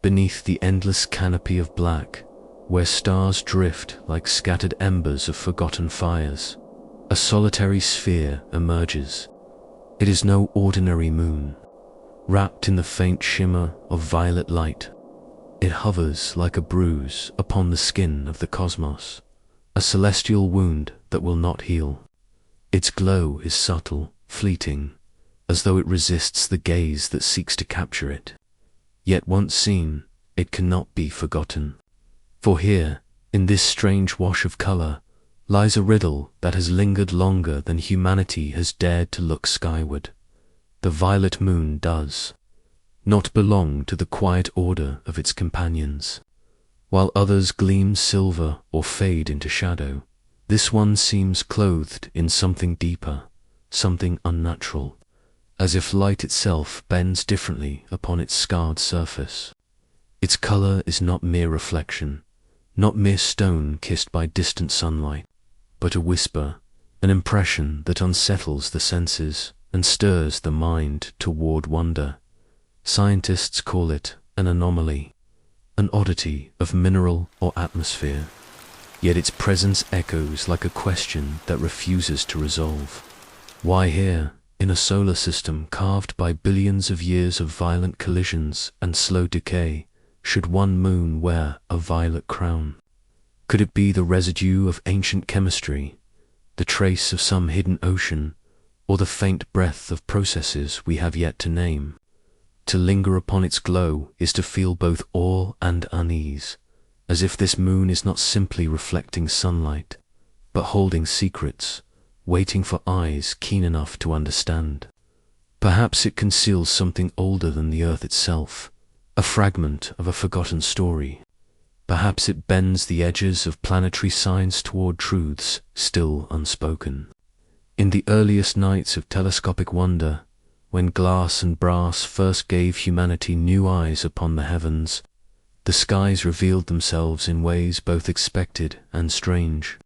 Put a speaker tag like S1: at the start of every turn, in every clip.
S1: beneath the endless canopy of black, where stars drift like scattered embers of forgotten fires, a solitary sphere emerges. It is no ordinary moon. Wrapped in the faint shimmer of violet light, it hovers like a bruise upon the skin of the cosmos, a celestial wound that will not heal. Its glow is subtle, fleeting, as though it resists the gaze that seeks to capture it. Yet once seen, it cannot be forgotten. For here, in this strange wash of color, lies a riddle that has lingered longer than humanity has dared to look skyward. The violet moon does not belong to the quiet order of its companions. While others gleam silver or fade into shadow, this one seems clothed in something deeper, something unnatural, as if light itself bends differently upon its scarred surface. Its color is not mere reflection, not mere stone kissed by distant sunlight, but a whisper, an impression that unsettles the senses and stirs the mind toward wonder. Scientists call it an anomaly, an oddity of mineral or atmosphere, yet its presence echoes like a question that refuses to resolve. Why here, in a solar system carved by billions of years of violent collisions and slow decay, should one moon wear a violet crown? Could it be the residue of ancient chemistry, the trace of some hidden ocean, or the faint breath of processes we have yet to name? To linger upon its glow is to feel both awe and unease, as if this moon is not simply reflecting sunlight, but holding secrets, waiting for eyes keen enough to understand. Perhaps it conceals something older than the earth itself, a fragment of a forgotten story. Perhaps it bends the edges of planetary science toward truths still unspoken. In the earliest nights of telescopic wonder, when glass and brass first gave humanity new eyes upon the heavens, the skies revealed themselves in ways both expected and strange.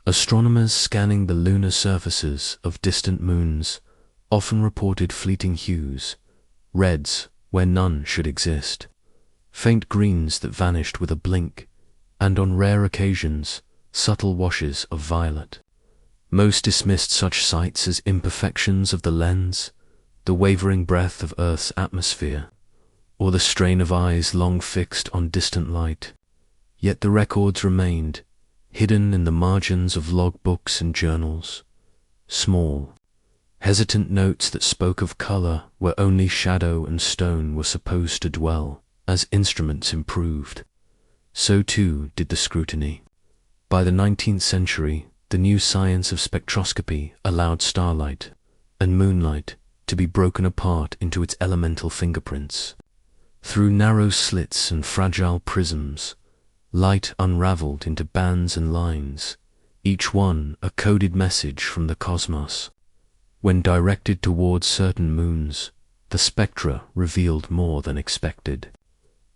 S1: Astronomers scanning the lunar surfaces of distant moons often reported fleeting hues, reds where none should exist, faint greens that vanished with a blink, and on rare occasions, subtle washes of violet. Most dismissed such sights as imperfections of the lens, the wavering breath of Earth's atmosphere, or the strain of eyes long fixed on distant light. Yet the records remained, hidden in the margins of logbooks and journals, small, hesitant notes that spoke of color where only shadow and stone were supposed to dwell. As instruments improved, so too did the scrutiny. By the 19th century, the new science of spectroscopy allowed starlight and moonlight to be broken apart into its elemental fingerprints. Through narrow slits and fragile prisms, light unraveled into bands and lines, each one a coded message from the cosmos. When directed towards certain moons, the spectra revealed more than expected.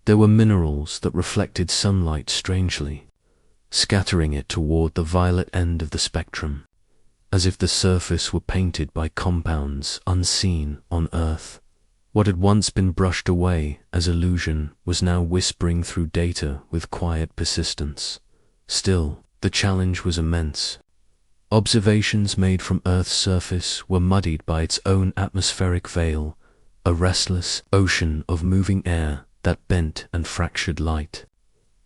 S1: There were minerals that reflected sunlight strangely, scattering it toward the violet end of the spectrum, as if the surface were painted by compounds unseen on Earth. What had once been brushed away as illusion was now whispering through data with quiet persistence. Still, the challenge was immense. Observations made from Earth's surface were muddied by its own atmospheric veil, a restless ocean of moving air that bent and fractured light.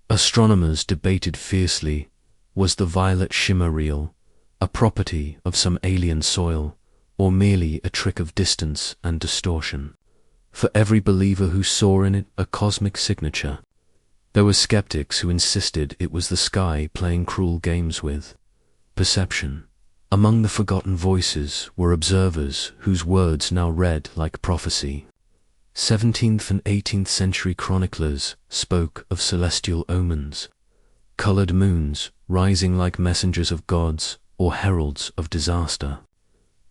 S1: Astronomers debated fiercely, was the violet shimmer real, a property of some alien soil, or merely a trick of distance and distortion? For every believer who saw in it a cosmic signature, there were skeptics who insisted it was the sky playing cruel games with perception. Among the forgotten voices were observers whose words now read like prophecy. 17th and 18th century chroniclers spoke of celestial omens, colored moons rising like messengers of gods or heralds of disaster.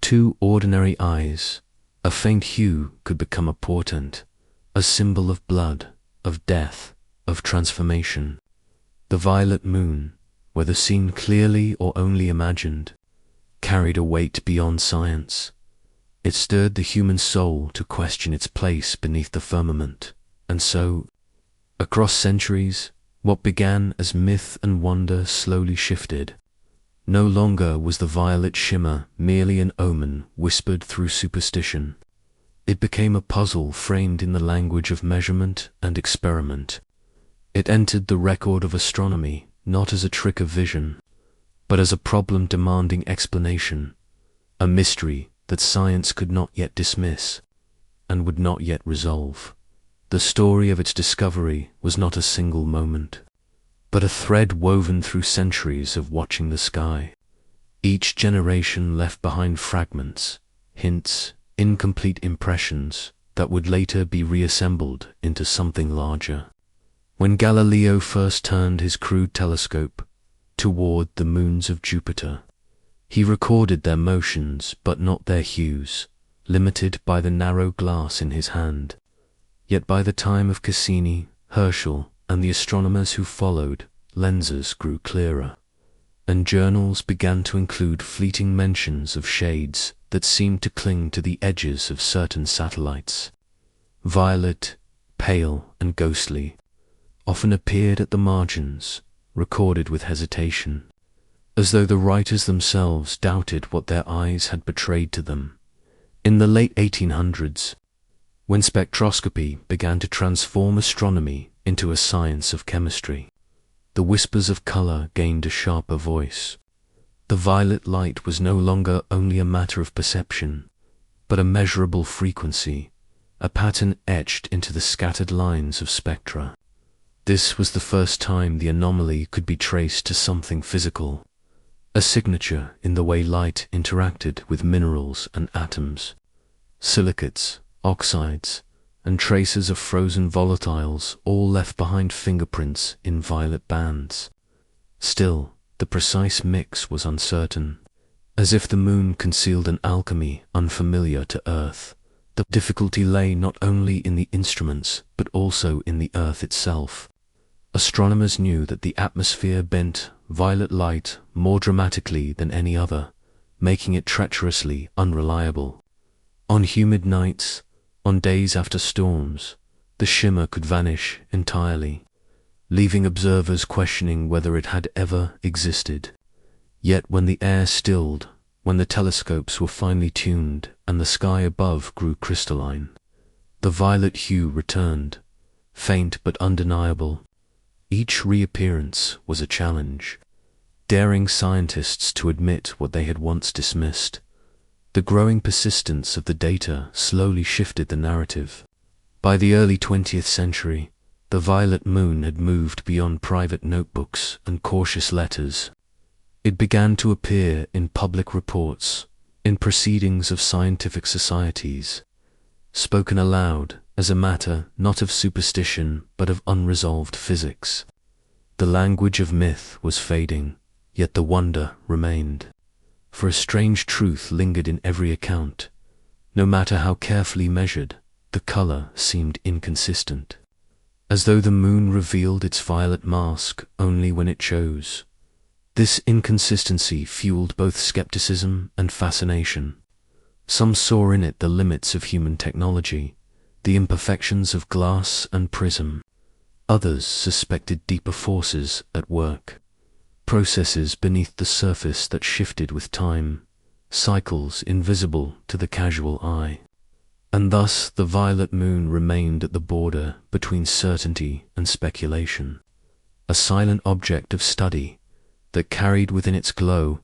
S1: Two ordinary eyes, a faint hue could become a portent, a symbol of blood, of death, of transformation. The violet moon, whether seen clearly or only imagined, carried a weight beyond science. It stirred the human soul to question its place beneath the firmament, and so, Across centuries, what began as myth and wonder slowly shifted. No longer was the violet shimmer merely an omen whispered through superstition. It became a puzzle framed in the language of measurement and experiment. It entered the record of astronomy not as a trick of vision, but as a problem demanding explanation, a mystery that science could not yet dismiss and would not yet resolve. The story of its discovery was not a single moment, but a thread woven through centuries of watching the sky. Each generation left behind fragments, hints, incomplete impressions that would later be reassembled into something larger. When Galileo first turned his crude telescope toward the moons of Jupiter, he recorded their motions but not their hues, limited by the narrow glass in his hand. Yet by the time of Cassini, Herschel, and the astronomers who followed, lenses grew clearer, and journals began to include fleeting mentions of shades that seemed to cling to the edges of certain satellites. Violet, pale, and ghostly, often appeared at the margins, recorded with hesitation, as though the writers themselves doubted what their eyes had betrayed to them. In the late 1800s, when spectroscopy began to transform astronomy into a science of chemistry, the whispers of color gained a sharper voice. The violet light was no longer only a matter of perception, but a measurable frequency, a pattern etched into the scattered lines of spectra. This was the first time the anomaly could be traced to something physical, a signature in the way light interacted with minerals and atoms. Silicates, oxides, and traces of frozen volatiles all left behind fingerprints in violet bands. Still, the precise mix was uncertain, as if the moon concealed an alchemy unfamiliar to Earth. The difficulty lay not only in the instruments, but also in the Earth itself. Astronomers knew that the atmosphere bent violet light more dramatically than any other, making it treacherously unreliable. On humid nights, on days after storms, the shimmer could vanish entirely, leaving observers questioning whether it had ever existed. Yet when the air stilled, when the telescopes were finely tuned and the sky above grew crystalline, the violet hue returned, faint but undeniable. Each reappearance was a challenge, daring scientists to admit what they had once dismissed. The growing persistence of the data slowly shifted the narrative. By the early 20th century, the violet moon had moved beyond private notebooks and cautious letters. It began to appear in public reports, in proceedings of scientific societies, spoken aloud as a matter not of superstition but of unresolved physics. The language of myth was fading, yet the wonder remained. For a strange truth lingered in every account. No matter how carefully measured, the color seemed inconsistent, as though the moon revealed its violet mask only when it chose. This inconsistency fueled both skepticism and fascination. Some saw in it the limits of human technology, the imperfections of glass and prism. Others suspected deeper forces at work, processes beneath the surface that shifted with time, cycles invisible to the casual eye. And thus the violet moon remained at the border between certainty and speculation, a silent object of study that carried within its glow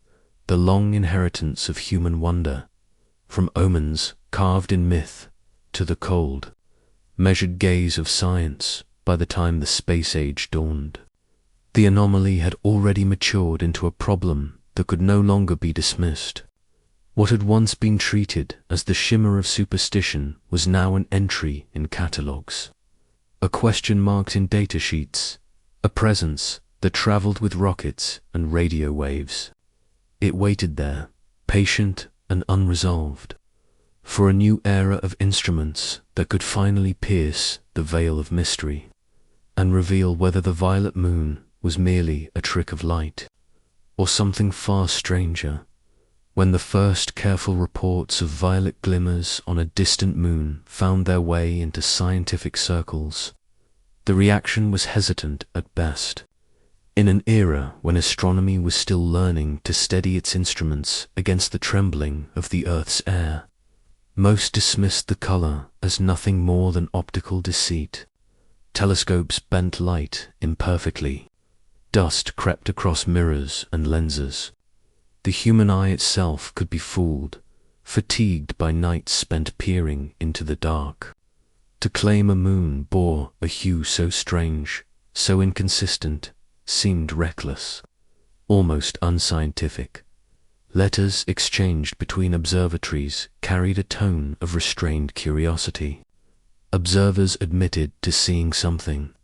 S1: the long inheritance of human wonder, from omens carved in myth to the cold, measured gaze of science by the time the space age dawned. The anomaly had already matured into a problem that could no longer be dismissed. What had once been treated as the shimmer of superstition was now an entry in catalogues, a question marked in datasheets, a presence that traveled with rockets and radio waves. It waited there, patient and unresolved, for a new era of instruments that could finally pierce the veil of mystery and reveal whether the violet moon was merely a trick of light, or something far stranger. When the first careful reports of violet glimmers on a distant moon found their way into scientific circles, The reaction was hesitant at best. In an era when astronomy was still learning to steady its instruments against the trembling of the Earth's air, most dismissed the color as nothing more than optical deceit. Telescopes bent light imperfectly. Dust crept across mirrors and lenses. The human eye itself could be fooled, fatigued by nights spent peering into the dark. To claim a moon bore a hue so strange, so inconsistent, seemed reckless, almost unscientific. Letters exchanged between observatories carried a tone of restrained curiosity. Observers admitted to seeing something,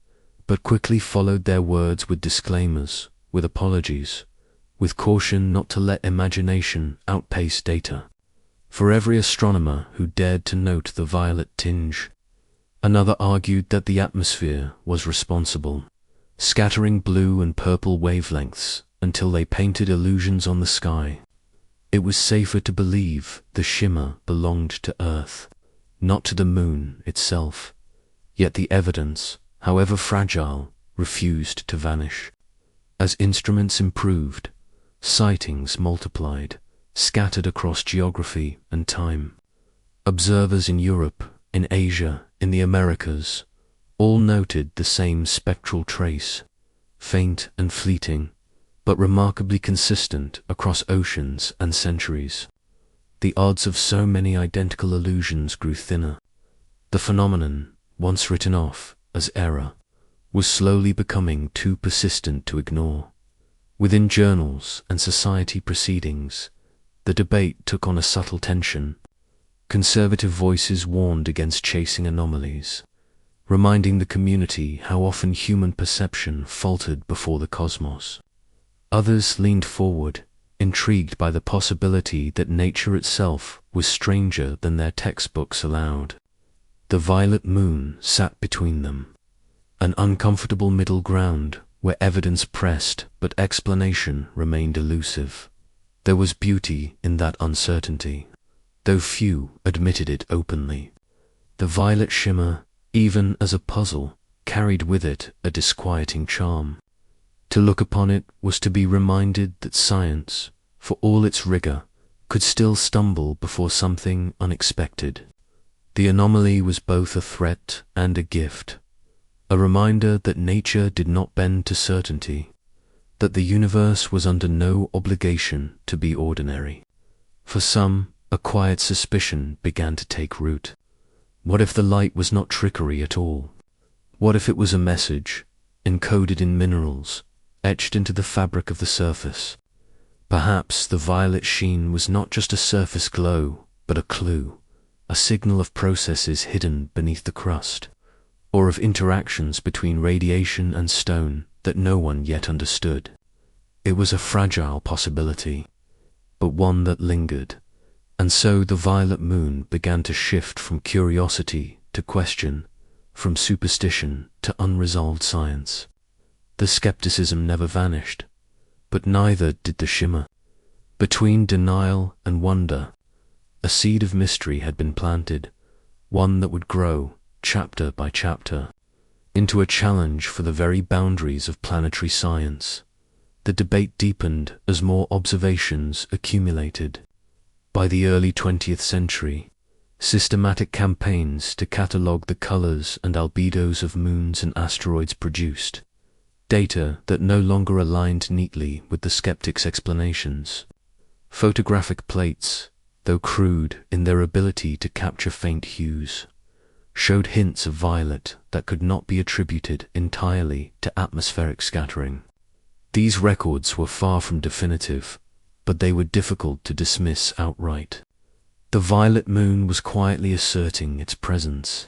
S1: but quickly followed their words with disclaimers, with apologies, with caution not to let imagination outpace data. For every astronomer who dared to note the violet tinge, another argued that the atmosphere was responsible, scattering blue and purple wavelengths until they painted illusions on the sky. It was safer to believe the shimmer belonged to Earth, not to the moon itself. Yet the evidence, however fragile, refused to vanish. As instruments improved, sightings multiplied, scattered across geography and time. Observers in Europe, in Asia, in the Americas, all noted the same spectral trace, faint and fleeting, but remarkably consistent across oceans and centuries. The odds of so many identical illusions grew thinner. The phenomenon, once written off as error, was slowly becoming too persistent to ignore. Within journals and society proceedings, the debate took on a subtle tension. Conservative voices warned against chasing anomalies, reminding the community how often human perception faltered before the cosmos. Others leaned forward, intrigued by the possibility that nature itself was stranger than their textbooks allowed. The violet moon sat between them, an uncomfortable middle ground where evidence pressed but explanation remained elusive. There was beauty in that uncertainty, though few admitted it openly. The violet shimmer, even as a puzzle, carried with it a disquieting charm. To look upon it was to be reminded that science, for all its rigor, could still stumble before something unexpected. The anomaly was both a threat and a gift, a reminder that nature did not bend to certainty, that the universe was under no obligation to be ordinary. For some, a quiet suspicion began to take root. What if the light was not trickery at all? What if it was a message, encoded in minerals, etched into the fabric of the surface? Perhaps the violet sheen was not just a surface glow, but a clue, a signal of processes hidden beneath the crust, or of interactions between radiation and stone that no one yet understood. It was a fragile possibility, but one that lingered, and so the violet moon began to shift from curiosity to question, from superstition to unresolved science. The skepticism never vanished, but neither did the shimmer. Between denial and wonder, a seed of mystery had been planted, one that would grow, chapter by chapter, into a challenge for the very boundaries of planetary science. The debate deepened as more observations accumulated. By the early 20th century, systematic campaigns to catalogue the colors and albedos of moons and asteroids produced data that no longer aligned neatly with the skeptics' explanations. Photographic plates, though crude in their ability to capture faint hues, showed hints of violet that could not be attributed entirely to atmospheric scattering. These records were far from definitive, but they were difficult to dismiss outright. The violet moon was quietly asserting its presence,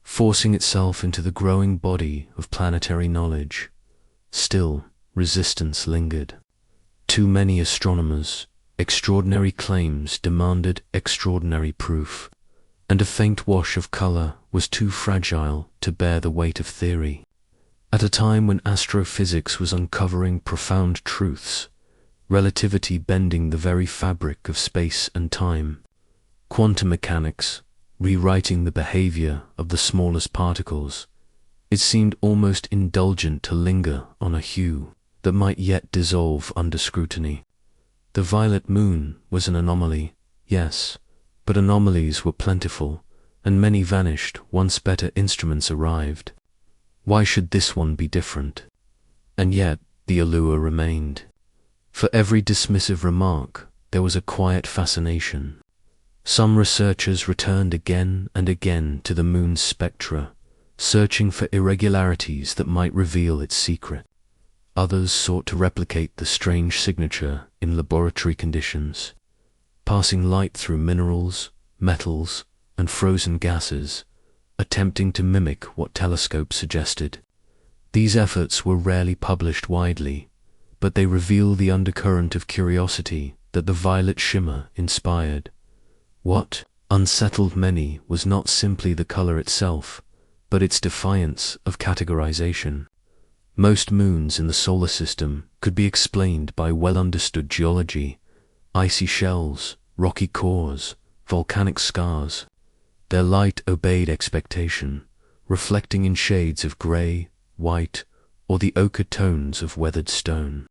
S1: forcing itself into the growing body of planetary knowledge. Still, resistance lingered. Too many astronomers, extraordinary claims demanded extraordinary proof, and a faint wash of color was too fragile to bear the weight of theory. At a time when astrophysics was uncovering profound truths, relativity bending the very fabric of space and time, quantum mechanics rewriting the behavior of the smallest particles, It seemed almost indulgent to linger on a hue that might yet dissolve under scrutiny. The violet moon was an anomaly, yes, but anomalies were plentiful, and many vanished once better instruments arrived. Why should this one be different? And yet the allure remained. For every dismissive remark, there was a quiet fascination. Some researchers returned again and again to the moon's spectra, searching for irregularities that might reveal its secret. Others sought to replicate the strange signature in laboratory conditions, passing light through minerals, metals, and frozen gases, attempting to mimic what telescopes suggested. These efforts were rarely published widely, but they reveal the undercurrent of curiosity that the violet shimmer inspired. What unsettled many was not simply the color itself, but its defiance of categorization. Most moons in the solar system could be explained by well-understood geology: icy shells, rocky cores, volcanic scars. Their light obeyed expectation, reflecting in shades of gray, white, or the ochre tones of weathered stone.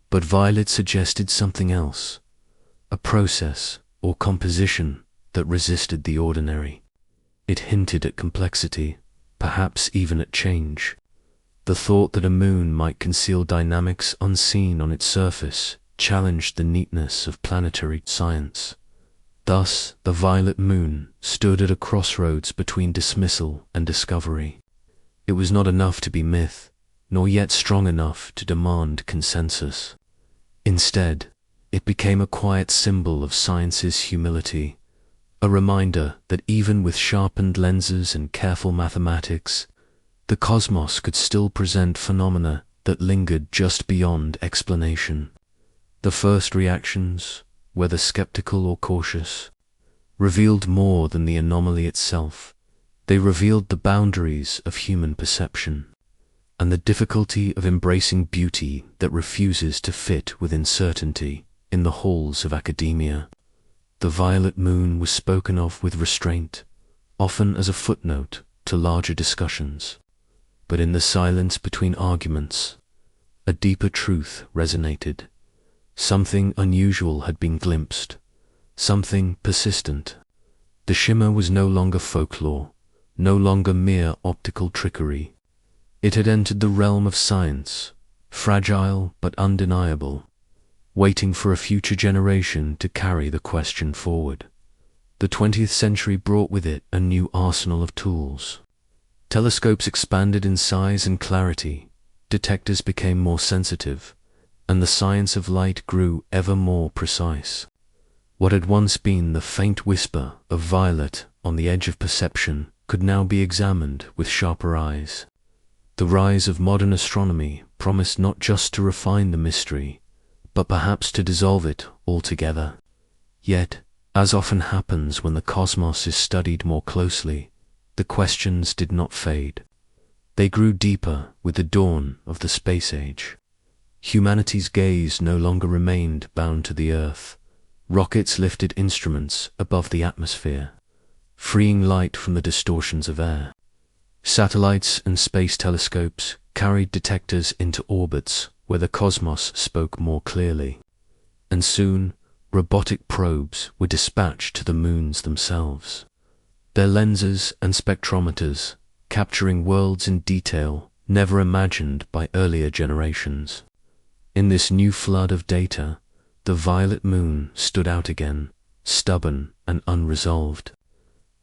S1: But violet suggested something else, a process or composition that resisted the ordinary. It hinted at complexity, perhaps even at change. The thought that a moon might conceal dynamics unseen on its surface challenged the neatness of planetary science. Thus, the violet moon stood at a crossroads between dismissal and discovery. It was not enough to be myth, nor yet strong enough to demand consensus. Instead, it became a quiet symbol of science's humility, a reminder that even with sharpened lenses and careful mathematics, the cosmos could still present phenomena that lingered just beyond explanation. The first reactions, whether skeptical or cautious, revealed more than the anomaly itself. They revealed the boundaries of human perception, and the difficulty of embracing beauty that refuses to fit within certainty in the halls of academia. The violet moon was spoken of with restraint, often as a footnote to larger discussions. But in the silence between arguments, a deeper truth resonated. Something unusual had been glimpsed, something persistent. The shimmer was no longer folklore, no longer mere optical trickery. It had entered the realm of science, fragile but undeniable, waiting for a future generation to carry the question forward. The 20th century brought with it a new arsenal of tools. Telescopes expanded in size and clarity, detectors became more sensitive, and the science of light grew ever more precise. What had once been the faint whisper of violet on the edge of perception could now be examined with sharper eyes. The rise of modern astronomy promised not just to refine the mystery, but perhaps to dissolve it altogether. Yet, as often happens when the cosmos is studied more closely, the questions did not fade. They grew deeper with the dawn of the space age. Humanity's gaze no longer remained bound to the Earth. Rockets lifted instruments above the atmosphere, freeing light from the distortions of air. Satellites and space telescopes carried detectors into orbits where the cosmos spoke more clearly. And soon, robotic probes were dispatched to the moons themselves, their lenses and spectrometers capturing worlds in detail never imagined by earlier generations. In this new flood of data, the violet moon stood out again, stubborn and unresolved.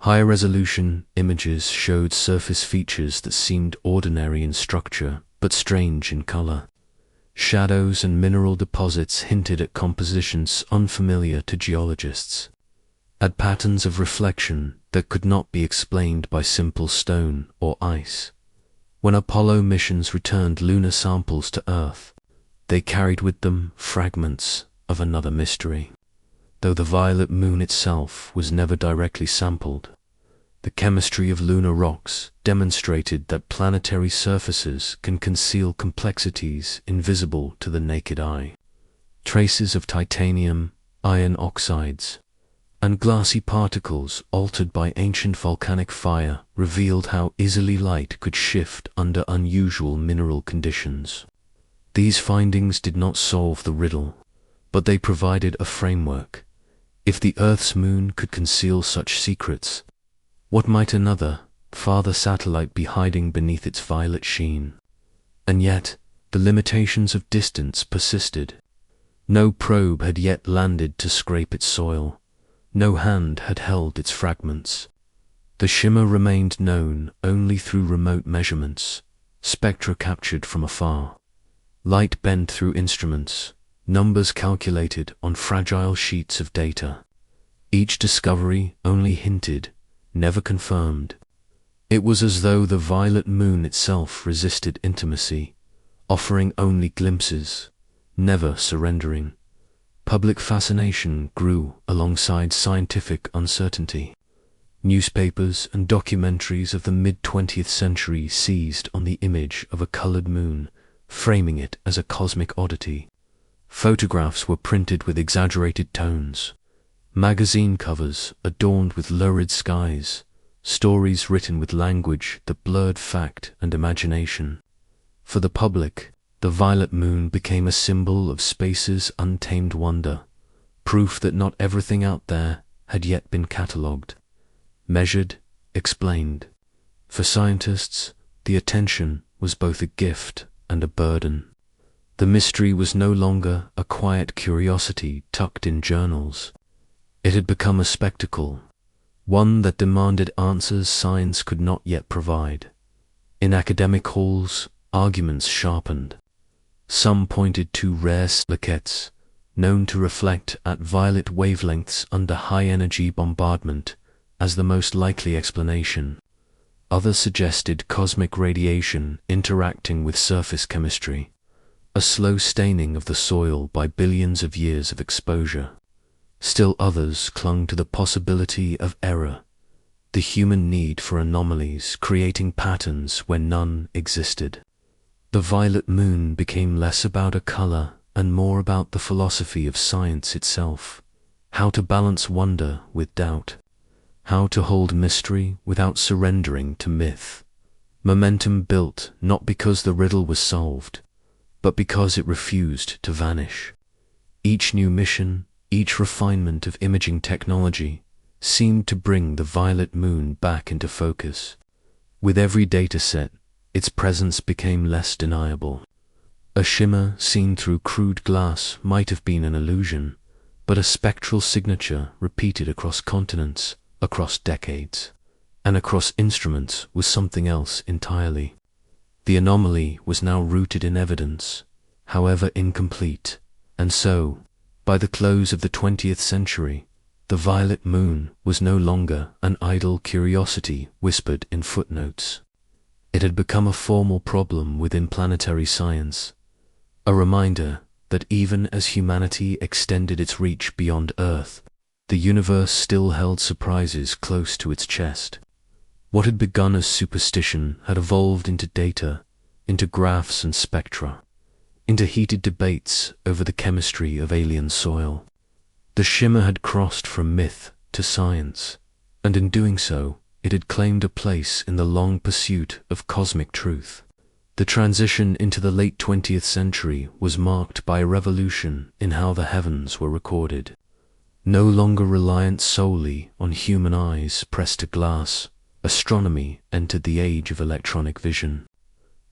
S1: Higher-resolution images showed surface features that seemed ordinary in structure but strange in color. Shadows and mineral deposits hinted at compositions unfamiliar to geologists, at patterns of reflection that could not be explained by simple stone or ice. When Apollo missions returned lunar samples to Earth, they carried with them fragments of another mystery. Though the violet moon itself was never directly sampled, the chemistry of lunar rocks demonstrated that planetary surfaces can conceal complexities invisible to the naked eye. Traces of titanium, iron oxides, and glassy particles altered by ancient volcanic fire revealed how easily light could shift under unusual mineral conditions. These findings did not solve the riddle, but they provided a framework. If the Earth's moon could conceal such secrets, what might another, farther satellite be hiding beneath its violet sheen? And yet, the limitations of distance persisted. No probe had yet landed to scrape its soil. No hand had held its fragments. The shimmer remained known only through remote measurements, spectra captured from afar, light bent through instruments, numbers calculated on fragile sheets of data. Each discovery only hinted, never confirmed. It was as though the violet moon itself resisted intimacy, offering only glimpses, never surrendering. Public fascination grew alongside scientific uncertainty. Newspapers and documentaries of the mid-20th century seized on the image of a colored moon, framing it as a cosmic oddity. Photographs were printed with exaggerated tones, magazine covers adorned with lurid skies, stories written with language that blurred fact and imagination. For the public, the violet moon became a symbol of space's untamed wonder, proof that not everything out there had yet been catalogued, measured, explained. For scientists, the attention was both a gift and a burden. The mystery was no longer a quiet curiosity tucked in journals. It had become a spectacle, one that demanded answers science could not yet provide. In academic halls, arguments sharpened. Some pointed to rare silicates, known to reflect at violet wavelengths under high-energy bombardment, as the most likely explanation. Others suggested cosmic radiation interacting with surface chemistry, a slow staining of the soil by billions of years of exposure. Still others clung to the possibility of error, the human need for anomalies creating patterns where none existed. The violet moon became less about a color and more about the philosophy of science itself, how to balance wonder with doubt, how to hold mystery without surrendering to myth. Momentum built not because the riddle was solved, but because it refused to vanish. Each new mission, each refinement of imaging technology, seemed to bring the violet moon back into focus. With every data set, its presence became less deniable. A shimmer seen through crude glass might have been an illusion, but a spectral signature repeated across continents, across decades, and across instruments was something else entirely. The anomaly was now rooted in evidence, however incomplete, and so, by the close of the 20th century, the violet moon was no longer an idle curiosity whispered in footnotes. It had become a formal problem within planetary science, a reminder that even as humanity extended its reach beyond Earth, the universe still held surprises close to its chest. What had begun as superstition had evolved into data, into graphs and spectra, into heated debates over the chemistry of alien soil. The shimmer had crossed from myth to science, and in doing so, it had claimed a place in the long pursuit of cosmic truth. The transition into the late 20th century was marked by a revolution in how the heavens were recorded. No longer reliant solely on human eyes pressed to glass, astronomy entered the age of electronic vision.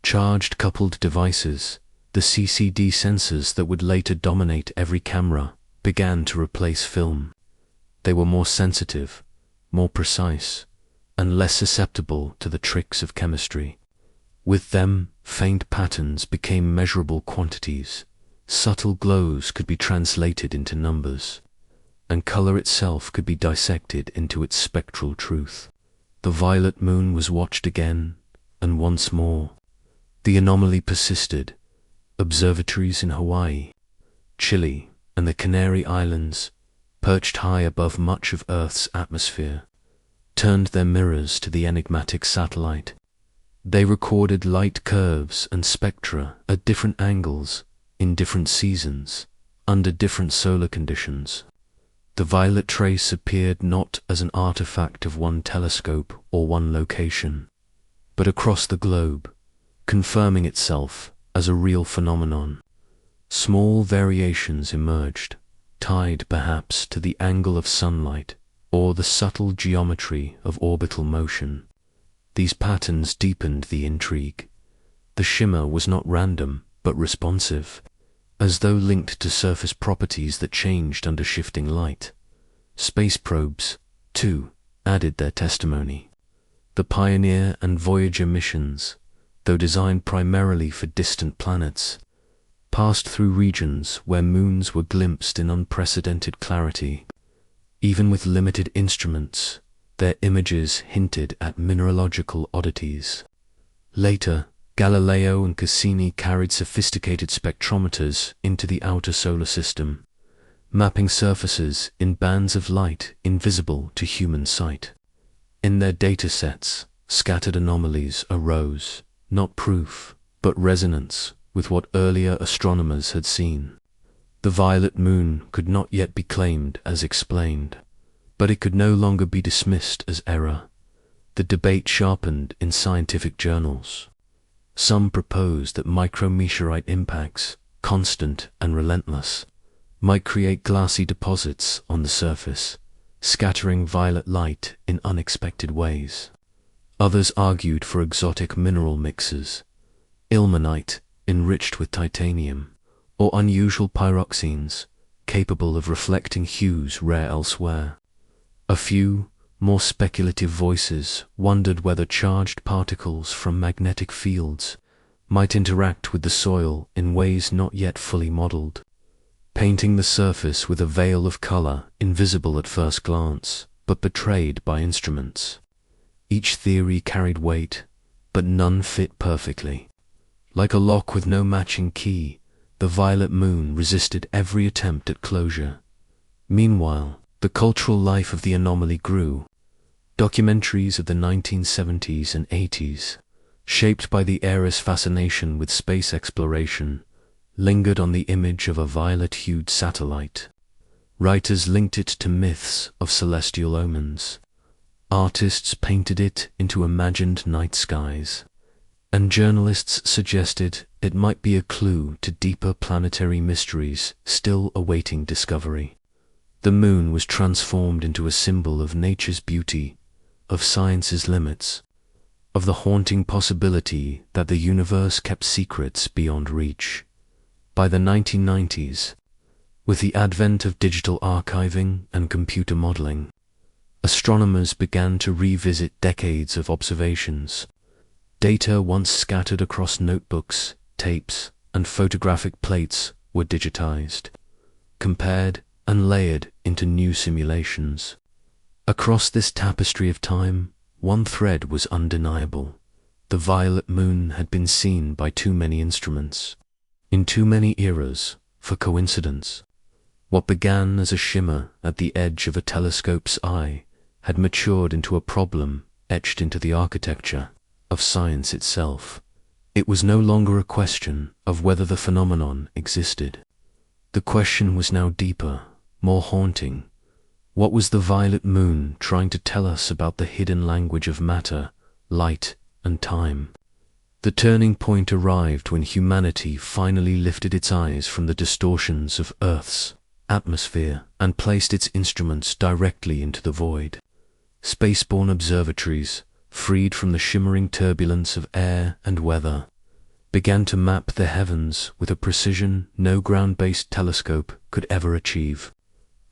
S1: Charged coupled devices, the CCD sensors that would later dominate every camera, began to replace film. They were more sensitive, more precise, and less susceptible to the tricks of chemistry. With them, faint patterns became measurable quantities, subtle glows could be translated into numbers, and color itself could be dissected into its spectral truth. The violet moon was watched again, and once more. The anomaly persisted. Observatories in Hawaii, Chile, and the Canary Islands, perched high above much of Earth's atmosphere, turned their mirrors to the enigmatic satellite. They recorded light curves and spectra at different angles, in different seasons, under different solar conditions. The violet trace appeared not as an artifact of one telescope or one location, but across the globe, confirming itself as a real phenomenon. Small variations emerged, tied perhaps to the angle of sunlight or the subtle geometry of orbital motion. These patterns deepened the intrigue. The shimmer was not random, but responsive, as though linked to surface properties that changed under shifting light. Space probes, too, added their testimony. The Pioneer and Voyager missions, though designed primarily for distant planets, passed through regions where moons were glimpsed in unprecedented clarity. Even with limited instruments, their images hinted at mineralogical oddities. Later, Galileo and Cassini carried sophisticated spectrometers into the outer solar system, mapping surfaces in bands of light invisible to human sight. In their datasets, scattered anomalies arose, not proof, but resonance with what earlier astronomers had seen. The violet moon could not yet be claimed as explained, but it could no longer be dismissed as error. The debate sharpened in scientific journals. Some proposed that micrometeorite impacts, constant and relentless, might create glassy deposits on the surface, scattering violet light in unexpected ways. Others argued for exotic mineral mixes, ilmenite enriched with titanium, or unusual pyroxenes capable of reflecting hues rare elsewhere. A few, more speculative voices wondered whether charged particles from magnetic fields might interact with the soil in ways not yet fully modeled, painting the surface with a veil of color invisible at first glance, but betrayed by instruments. Each theory carried weight, but none fit perfectly. Like a lock with no matching key, the violet moon resisted every attempt at closure. Meanwhile, the cultural life of the anomaly grew. Documentaries of the 1970s and 80s, shaped by the era's fascination with space exploration, lingered on the image of a violet-hued satellite. Writers linked it to myths of celestial omens. Artists painted it into imagined night skies, and journalists suggested it might be a clue to deeper planetary mysteries still awaiting discovery. The moon was transformed into a symbol of nature's beauty, of science's limits, of the haunting possibility that the universe kept secrets beyond reach. By the 1990s, with the advent of digital archiving and computer modeling, astronomers began to revisit decades of observations. Data once scattered across notebooks, tapes, and photographic plates were digitized, compared and layered into new simulations. Across this tapestry of time, one thread was undeniable. The violet moon had been seen by too many instruments, in too many eras, for coincidence. What began as a shimmer at the edge of a telescope's eye had matured into a problem etched into the architecture of science itself. It was no longer a question of whether the phenomenon existed. The question was now deeper, more haunting. What was the violet moon trying to tell us about the hidden language of matter, light, and time? The turning point arrived when humanity finally lifted its eyes from the distortions of Earth's atmosphere and placed its instruments directly into the void. Spaceborne observatories, freed from the shimmering turbulence of air and weather, began to map the heavens with a precision no ground-based telescope could ever achieve.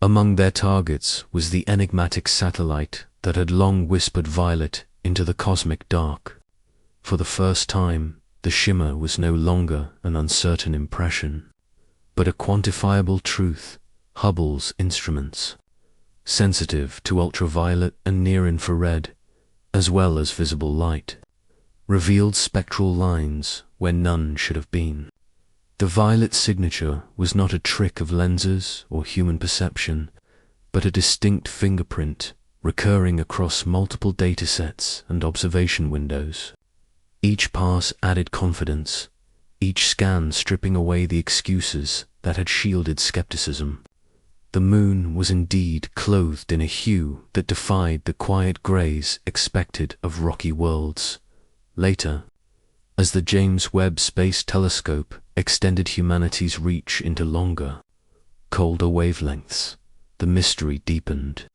S1: Among their targets was the enigmatic satellite that had long whispered violet into the cosmic dark. For the first time, the shimmer was no longer an uncertain impression, but a quantifiable truth. Hubble's instruments, sensitive to ultraviolet and near-infrared, as well as visible light, revealed spectral lines where none should have been. The violet signature was not a trick of lenses or human perception, but a distinct fingerprint recurring across multiple datasets and observation windows. Each pass added confidence, each scan stripping away the excuses that had shielded skepticism. The moon was indeed clothed in a hue that defied the quiet greys expected of rocky worlds. Later, as the James Webb Space Telescope extended humanity's reach into longer, colder wavelengths, the mystery deepened.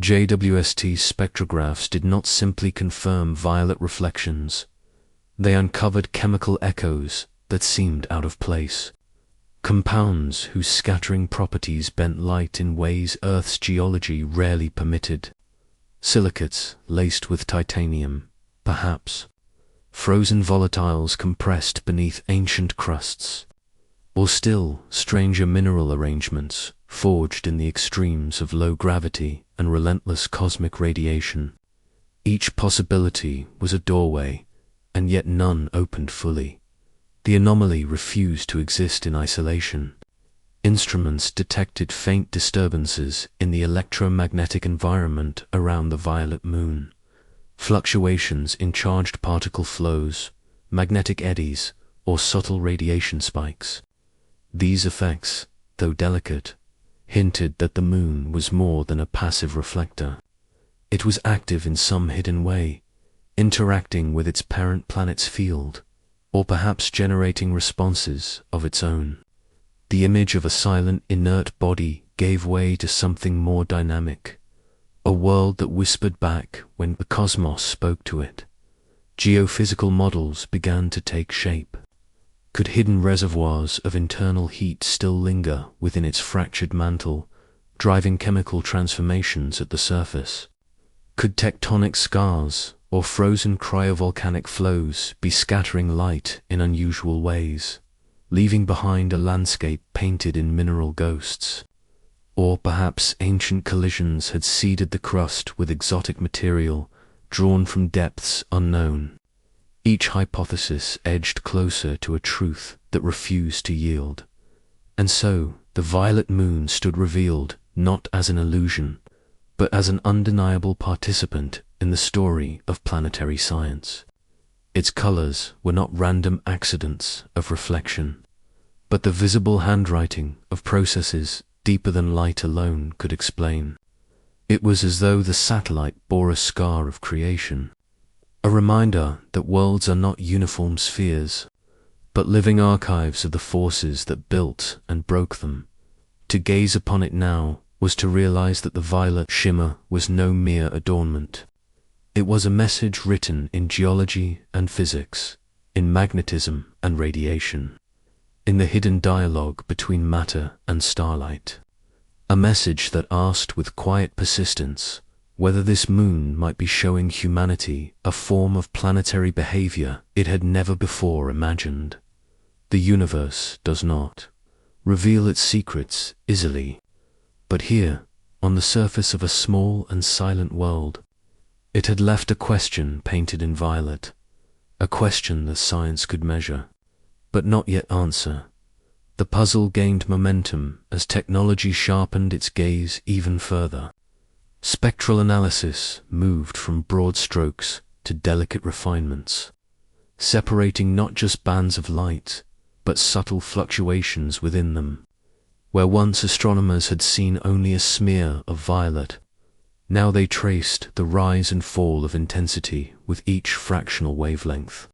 S1: JWST's spectrographs did not simply confirm violet reflections. They uncovered chemical echoes that seemed out of place. Compounds whose scattering properties bent light in ways Earth's geology rarely permitted. Silicates laced with titanium, perhaps. Frozen volatiles compressed beneath ancient crusts. Or still stranger mineral arrangements forged in the extremes of low gravity and relentless cosmic radiation. Each possibility was a doorway, and yet none opened fully. The anomaly refused to exist in isolation. Instruments detected faint disturbances in the electromagnetic environment around the violet moon. Fluctuations in charged particle flows, magnetic eddies, or subtle radiation spikes. These effects, though delicate, hinted that the moon was more than a passive reflector. It was active in some hidden way, interacting with its parent planet's field, or perhaps generating responses of its own. The image of a silent, inert body gave way to something more dynamic, a world that whispered back when the cosmos spoke to it. Geophysical models began to take shape. Could hidden reservoirs of internal heat still linger within its fractured mantle, driving chemical transformations at the surface? Could tectonic scars or frozen cryovolcanic flows be scattering light in unusual ways, leaving behind a landscape painted in mineral ghosts? Or perhaps ancient collisions had seeded the crust with exotic material drawn from depths unknown. Each hypothesis edged closer to a truth that refused to yield. And so the violet moon stood revealed not as an illusion, but as an undeniable participant in the story of planetary science. Its colors were not random accidents of reflection, but the visible handwriting of processes deeper than light alone could explain. It was as though the satellite bore a scar of creation, a reminder that worlds are not uniform spheres, but living archives of the forces that built and broke them. To gaze upon it now was to realize that the violet shimmer was no mere adornment. It was a message written in geology and physics, in magnetism and radiation, in the hidden dialogue between matter and starlight. A message that asked with quiet persistence whether this moon might be showing humanity a form of planetary behavior it had never before imagined. The universe does not reveal its secrets easily, but here, on the surface of a small and silent world, it had left a question painted in violet, a question that science could measure, but not yet answer. The puzzle gained momentum as technology sharpened its gaze even further. Spectral analysis moved from broad strokes to delicate refinements, separating not just bands of light, but subtle fluctuations within them. Where once astronomers had seen only a smear of violet, now they traced the rise and fall of intensity with each fractional wavelength.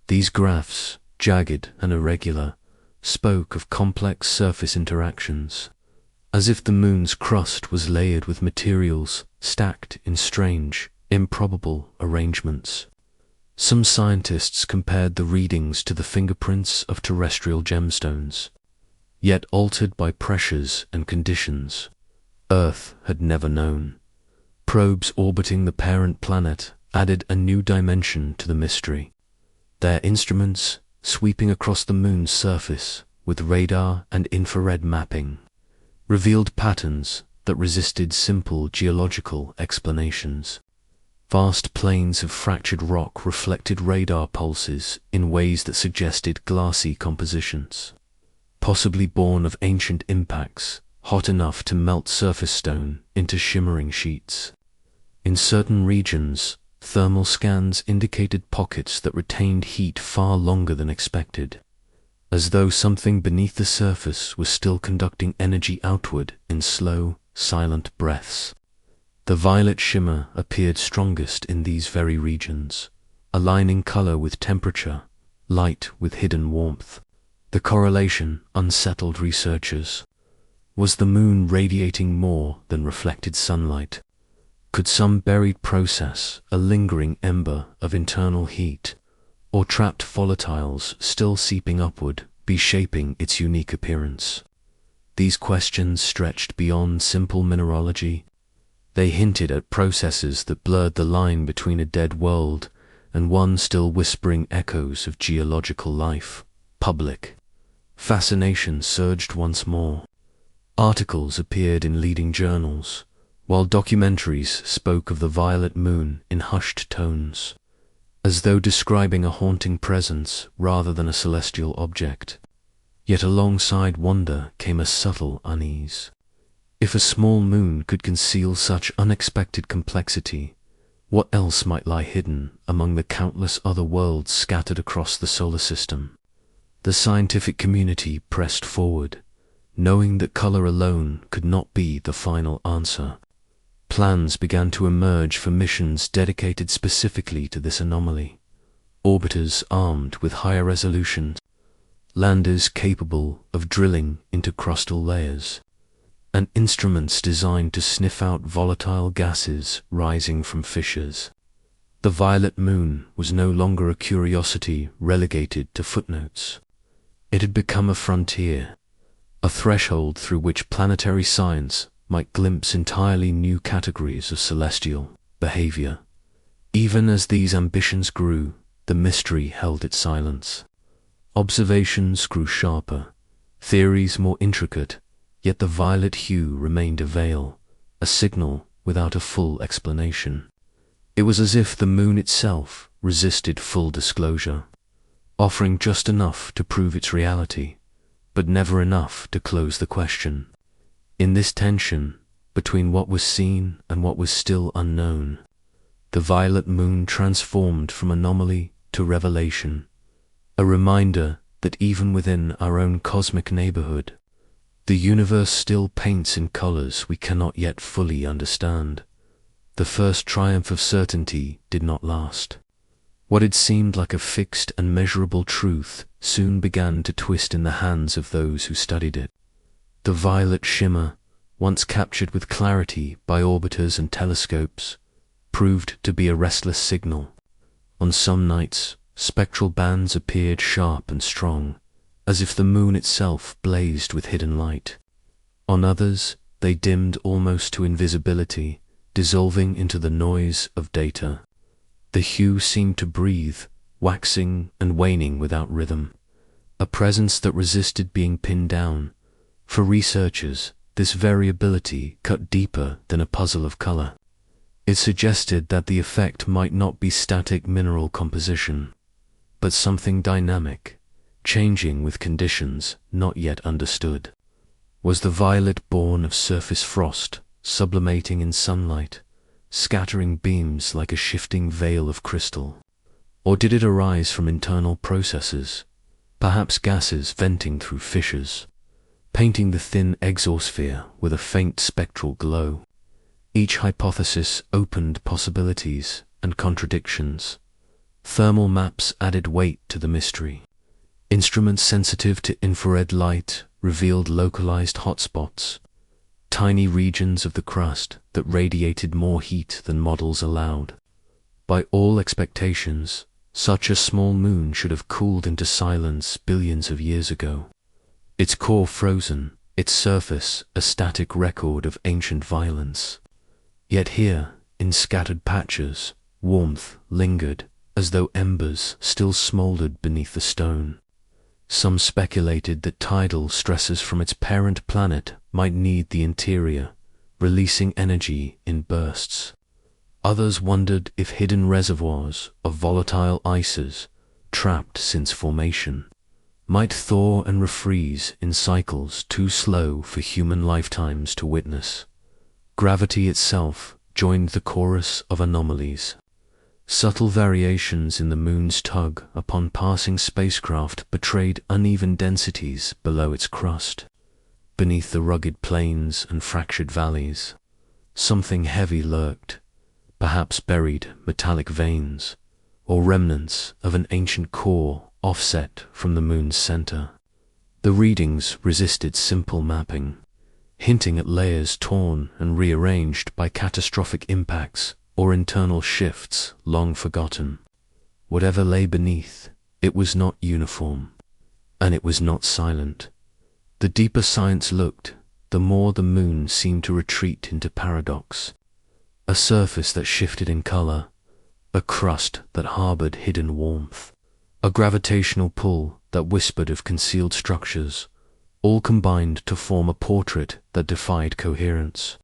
S1: These graphs, jagged and irregular, spoke of complex surface interactions, as if the moon's crust was layered with materials stacked in strange, improbable arrangements. Some scientists compared the readings to the fingerprints of terrestrial gemstones, yet altered by pressures and conditions Earth had never known. Probes orbiting the parent planet added a new dimension to the mystery. Their instruments, sweeping across the moon's surface with radar and infrared mapping, revealed patterns that resisted simple geological explanations. Vast plains of fractured rock reflected radar pulses in ways that suggested glassy compositions, possibly born of ancient impacts hot enough to melt surface stone into shimmering sheets. In certain regions, thermal scans indicated pockets that retained heat far longer than expected. as though something beneath the surface was still conducting energy outward in slow, silent breaths. The violet shimmer appeared strongest in these very regions, aligning color with temperature, light with hidden warmth. The correlation unsettled researchers. Was the moon radiating more than reflected sunlight? Could some buried process, a lingering ember of internal heat, or trapped volatiles still seeping upward, be shaping its unique appearance? These questions stretched beyond simple mineralogy. They hinted at processes that blurred the line between a dead world and one still whispering echoes of geological life. Public fascination surged once more. Articles appeared in leading journals, while documentaries spoke of the violet moon in hushed tones, as though describing a haunting presence rather than a celestial object. Yet alongside wonder came a subtle unease. If a small moon could conceal such unexpected complexity, what else might lie hidden among the countless other worlds scattered across the solar system? The scientific community pressed forward, knowing that color alone could not be the final answer. Plans began to emerge for missions dedicated specifically to this anomaly. Orbiters armed with higher resolution, landers capable of drilling into crustal layers, and instruments designed to sniff out volatile gases rising from fissures. The violet moon was no longer a curiosity relegated to footnotes. It had become a frontier, a threshold through which planetary science might glimpse entirely new categories of celestial behavior. Even as these ambitions grew, the mystery held its silence. Observations grew sharper, theories more intricate, yet the violet hue remained a veil, a signal without a full explanation. It was as if the moon itself resisted full disclosure, offering just enough to prove its reality, but never enough to close the question. In this tension between what was seen and what was still unknown, the violet moon transformed from anomaly to revelation, a reminder that even within our own cosmic neighborhood, the universe still paints in colors we cannot yet fully understand. The first triumph of certainty did not last. What had seemed like a fixed and measurable truth soon began to twist in the hands of those who studied it. The violet shimmer, once captured with clarity by orbiters and telescopes, proved to be a restless signal. On some nights, spectral bands appeared sharp and strong, as if the moon itself blazed with hidden light. On others, they dimmed almost to invisibility, dissolving into the noise of data. The hue seemed to breathe, waxing and waning without rhythm, a presence that resisted being pinned down. For researchers, this variability cut deeper than a puzzle of color. It suggested that the effect might not be static mineral composition, but something dynamic, changing with conditions not yet understood. Was the violet born of surface frost, sublimating in sunlight, scattering beams like a shifting veil of crystal? Or did it arise from internal processes, perhaps gases venting through fissures, painting the thin exosphere with a faint spectral glow? Each hypothesis opened possibilities and contradictions. Thermal maps added weight to the mystery. Instruments sensitive to infrared light revealed localized hotspots, tiny regions of the crust that radiated more heat than models allowed. By all expectations, such a small moon should have cooled into silence billions of years ago, its core frozen, its surface a static record of ancient violence. Yet here, in scattered patches, warmth lingered, as though embers still smoldered beneath the stone. Some speculated that tidal stresses from its parent planet might knead the interior, releasing energy in bursts. Others wondered if hidden reservoirs of volatile ices, trapped since formation, might thaw and refreeze in cycles too slow for human lifetimes to witness. Gravity itself joined the chorus of anomalies. Subtle variations in the moon's tug upon passing spacecraft betrayed uneven densities below its crust. Beneath the rugged plains and fractured valleys, something heavy lurked, perhaps buried metallic veins, or remnants of an ancient core offset from the moon's center. The readings resisted simple mapping, hinting at layers torn and rearranged by catastrophic impacts or internal shifts long forgotten. Whatever lay beneath, it was not uniform, and it was not silent. The deeper science looked, the more the moon seemed to retreat into paradox. A surface that shifted in color, a crust that harbored hidden warmth, a gravitational pull that whispered of concealed structures, all combined to form a portrait that defied coherence.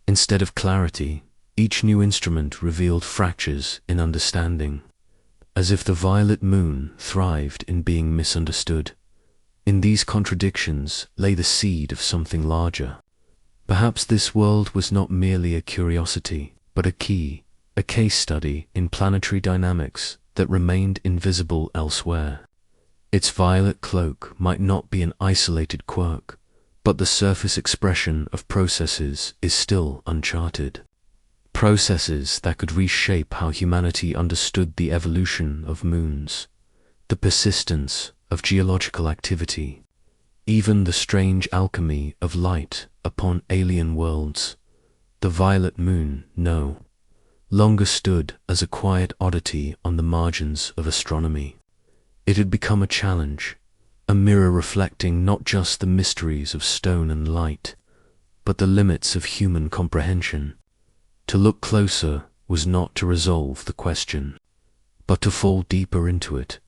S1: Instead of clarity, each new instrument revealed fractures in understanding, as if the violet moon thrived in being misunderstood. In these contradictions lay the seed of something larger. Perhaps this world was not merely a curiosity, but a key, a case study in planetary dynamics that remained invisible elsewhere. Its violet cloak might not be an isolated quirk, but the surface expression of processes is still uncharted. Processes that could reshape how humanity understood the evolution of moons, the persistence of geological activity, even the strange alchemy of light upon alien worlds. The violet moon, no longer stood as a quiet oddity on the margins of astronomy. It had become a challenge, a mirror reflecting not just the mysteries of stone and light, but the limits of human comprehension. To look closer was not to resolve the question, but to fall deeper into it,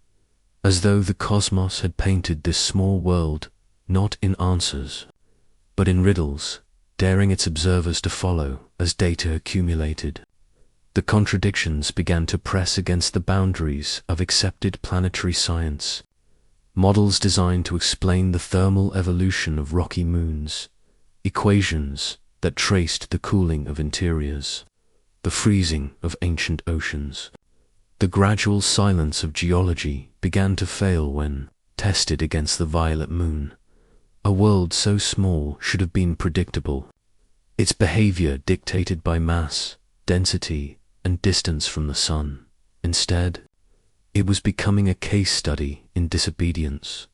S1: as though the cosmos had painted this small world not in answers, but in riddles, daring its observers to follow as data accumulated. The contradictions began to press against the boundaries of accepted planetary science. Models designed to explain the thermal evolution of rocky moons, equations that traced the cooling of interiors, the freezing of ancient oceans. The gradual silence of geology began to fail when tested against the violet moon. A world so small should have been predictable, its behavior dictated by mass, density, and distance from the sun. Instead, it was becoming a case study in disobedience.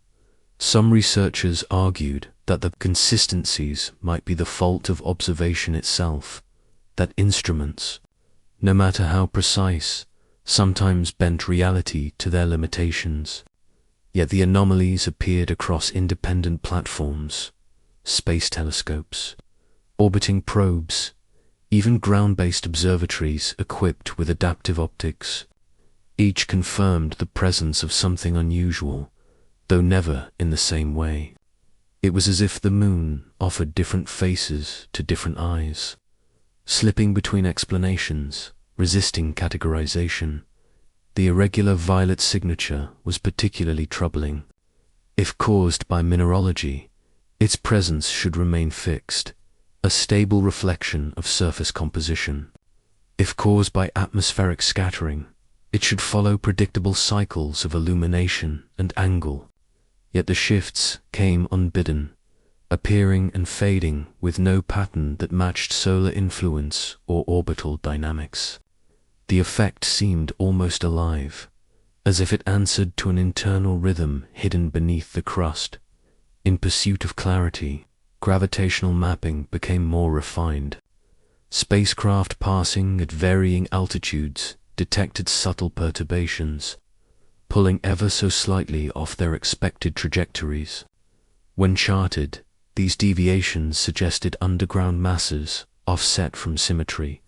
S1: Some researchers argued that the consistencies might be the fault of observation itself, that instruments, no matter how precise, sometimes bent reality to their limitations. Yet the anomalies appeared across independent platforms, space telescopes, orbiting probes, even ground-based observatories equipped with adaptive optics. Each confirmed the presence of something unusual, though never in the same way. It was as if the moon offered different faces to different eyes, slipping between explanations, resisting categorization. The irregular violet signature was particularly troubling. If caused by mineralogy, its presence should remain fixed, a stable reflection of surface composition. If caused by atmospheric scattering, it should follow predictable cycles of illumination and angle. Yet the shifts came unbidden, appearing and fading with no pattern that matched solar influence or orbital dynamics. The effect seemed almost alive, as if it answered to an internal rhythm hidden beneath the crust. In pursuit of clarity, gravitational mapping became more refined. Spacecraft passing at varying altitudes detected subtle perturbations, pulling ever so slightly off their expected trajectories. When charted, these deviations suggested underground masses offset from symmetry,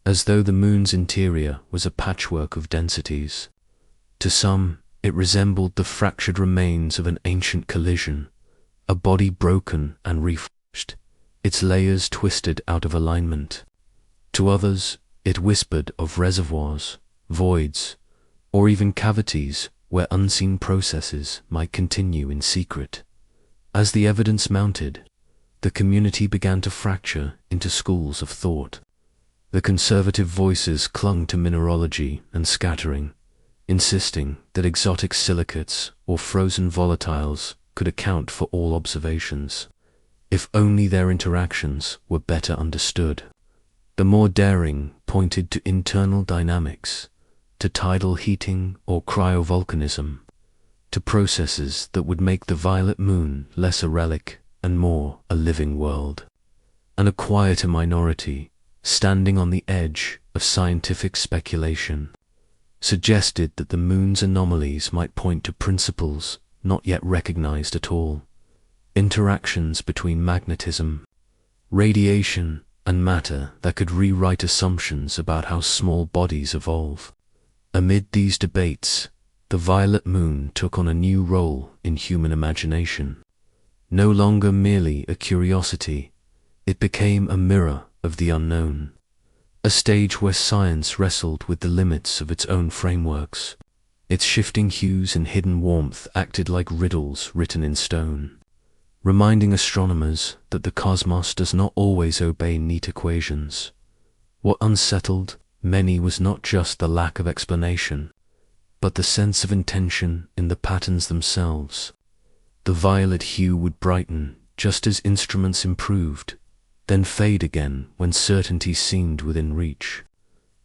S1: as though the moon's interior was a patchwork of densities. To some, it resembled the fractured remains of an ancient collision, a body broken and refreshed, its layers twisted out of alignment. To others, it whispered of reservoirs, voids, or even cavities where unseen processes might continue in secret. As the evidence mounted, the community began to fracture into schools of thought. The conservative voices clung to mineralogy and scattering, insisting that exotic silicates or frozen volatiles could account for all observations, if only their interactions were better understood. The more daring pointed to internal dynamics, to tidal heating or cryovolcanism, to processes that would make the violet moon less a relic and more a living world. And a quieter minority, standing on the edge of scientific speculation, suggested that the moon's anomalies might point to principles not yet recognized at all, interactions between magnetism, radiation, and matter that could rewrite assumptions about how small bodies evolve. Amid these debates, the violet moon took on a new role in human imagination. No longer merely a curiosity, it became a mirror of the unknown, a stage where science wrestled with the limits of its own frameworks. Its shifting hues and hidden warmth acted like riddles written in stone, reminding astronomers that the cosmos does not always obey neat equations. What unsettled many was not just the lack of explanation, but the sense of intention in the patterns themselves. The violet hue would brighten just as instruments improved, then fade again when certainty seemed within reach.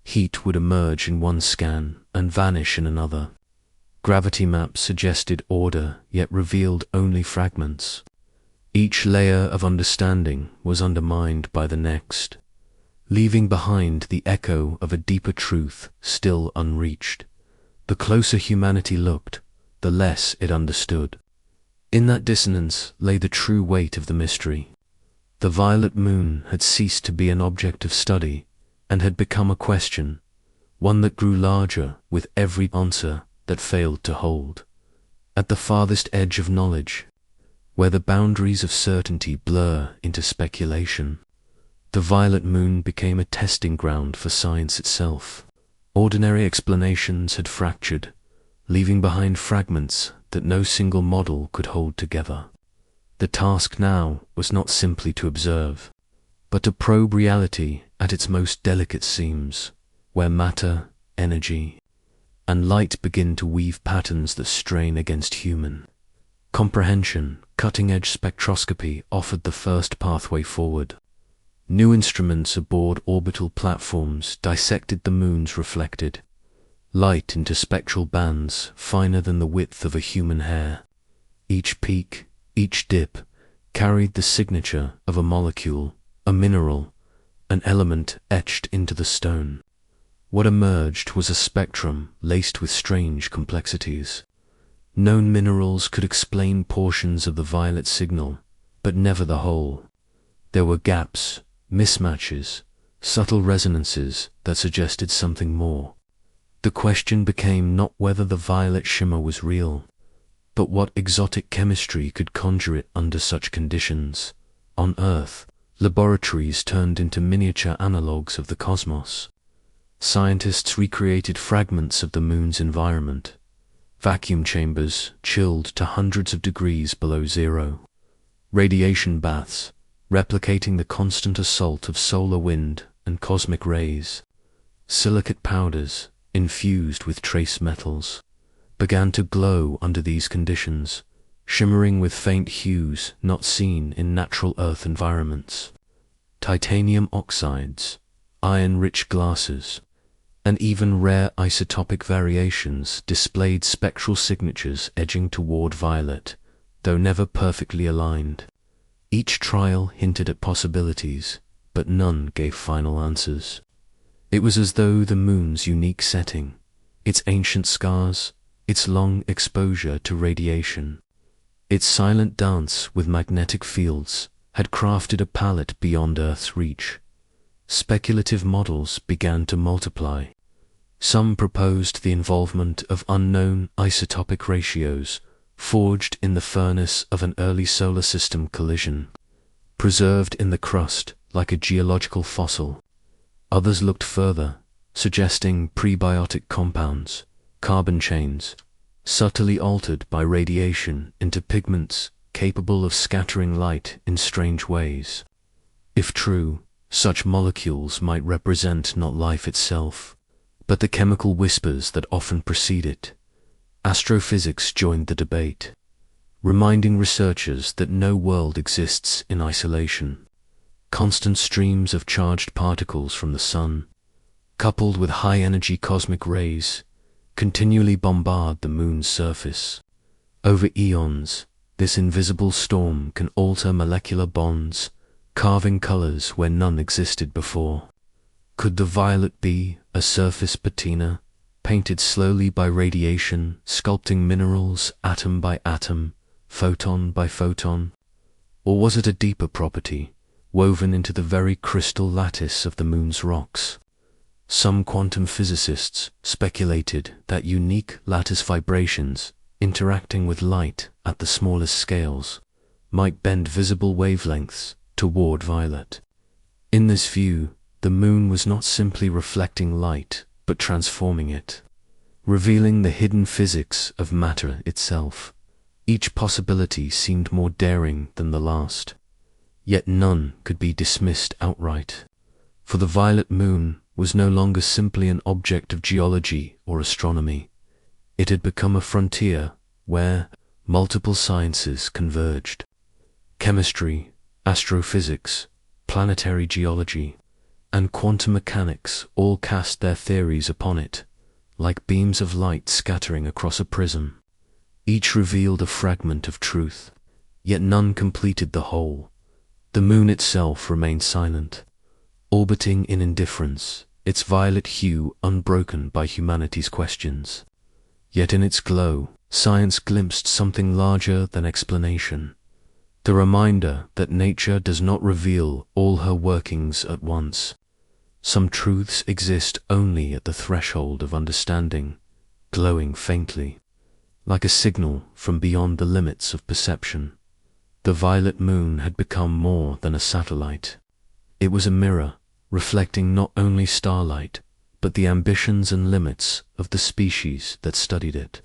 S1: Heat would emerge in one scan and vanish in another. Gravity maps suggested order, yet revealed only fragments. Each layer of understanding was undermined by the next, leaving behind the echo of a deeper truth still unreached. The closer humanity looked, the less it understood. In that dissonance lay the true weight of the mystery. The violet moon had ceased to be an object of study and had become a question, one that grew larger with every answer that failed to hold. At the farthest edge of knowledge, where the boundaries of certainty blur into speculation, the violet moon became a testing ground for science itself. Ordinary explanations had fractured, leaving behind fragments that no single model could hold together. The task now was not simply to observe, but to probe reality at its most delicate seams, where matter, energy, and light begin to weave patterns that strain against human comprehension. Cutting-edge spectroscopy offered the first pathway forward. New instruments aboard orbital platforms dissected the moon's reflected light into spectral bands finer than the width of a human hair. Each peak, each dip, carried the signature of a molecule, a mineral, an element etched into the stone. What emerged was a spectrum laced with strange complexities. Known minerals could explain portions of the violet signal, but never the whole. There were gaps, mismatches, subtle resonances that suggested something more. The question became not whether the violet shimmer was real, but what exotic chemistry could conjure it under such conditions. On Earth, laboratories turned into miniature analogues of the cosmos. Scientists recreated fragments of the moon's environment, vacuum chambers chilled to hundreds of degrees below zero, radiation baths replicating the constant assault of solar wind and cosmic rays. Silicate powders, infused with trace metals, began to glow under these conditions, shimmering with faint hues not seen in natural Earth environments. Titanium oxides, iron-rich glasses, and even rare isotopic variations displayed spectral signatures edging toward violet, though never perfectly aligned. Each trial hinted at possibilities, but none gave final answers. It was as though the moon's unique setting, its ancient scars, its long exposure to radiation, its silent dance with magnetic fields, had crafted a palette beyond Earth's reach. Speculative models began to multiply. Some proposed the involvement of unknown isotopic ratios forged in the furnace of an early solar system collision, preserved in the crust like a geological fossil. Others looked further, suggesting prebiotic compounds, carbon chains, subtly altered by radiation into pigments capable of scattering light in strange ways. If true, Such molecules might represent not life itself, but the chemical whispers that often precede it. Astrophysics joined the debate, reminding researchers that no world exists in isolation. Constant streams of charged particles from the sun, coupled with high-energy cosmic rays, continually bombard the moon's surface. Over eons, this invisible storm can alter molecular bonds, carving colors where none existed before. Could the violet be a surface patina, painted slowly by radiation, sculpting minerals atom by atom, photon by photon? Or was it a deeper property, woven into the very crystal lattice of the moon's rocks? Some quantum physicists speculated that unique lattice vibrations, interacting with light at the smallest scales, might bend visible wavelengths toward violet. In this view, the moon was not simply reflecting light, but transforming it, revealing the hidden physics of matter itself. Each possibility seemed more daring than the last, yet none could be dismissed outright. For the violet moon was no longer simply an object of geology or astronomy. It had become a frontier where multiple sciences converged. Chemistry, astrophysics, planetary geology, and quantum mechanics all cast their theories upon it, like beams of light scattering across a prism. Each revealed a fragment of truth, yet none completed the whole. The moon itself remained silent, orbiting in indifference, its violet hue unbroken by humanity's questions. Yet in its glow, science glimpsed something larger than explanation, the reminder that nature does not reveal all her workings at once. Some truths exist only at the threshold of understanding, glowing faintly, like a signal from beyond the limits of perception. The violet moon had become more than a satellite. It was a mirror, reflecting not only starlight, but the ambitions and limits of the species that studied it.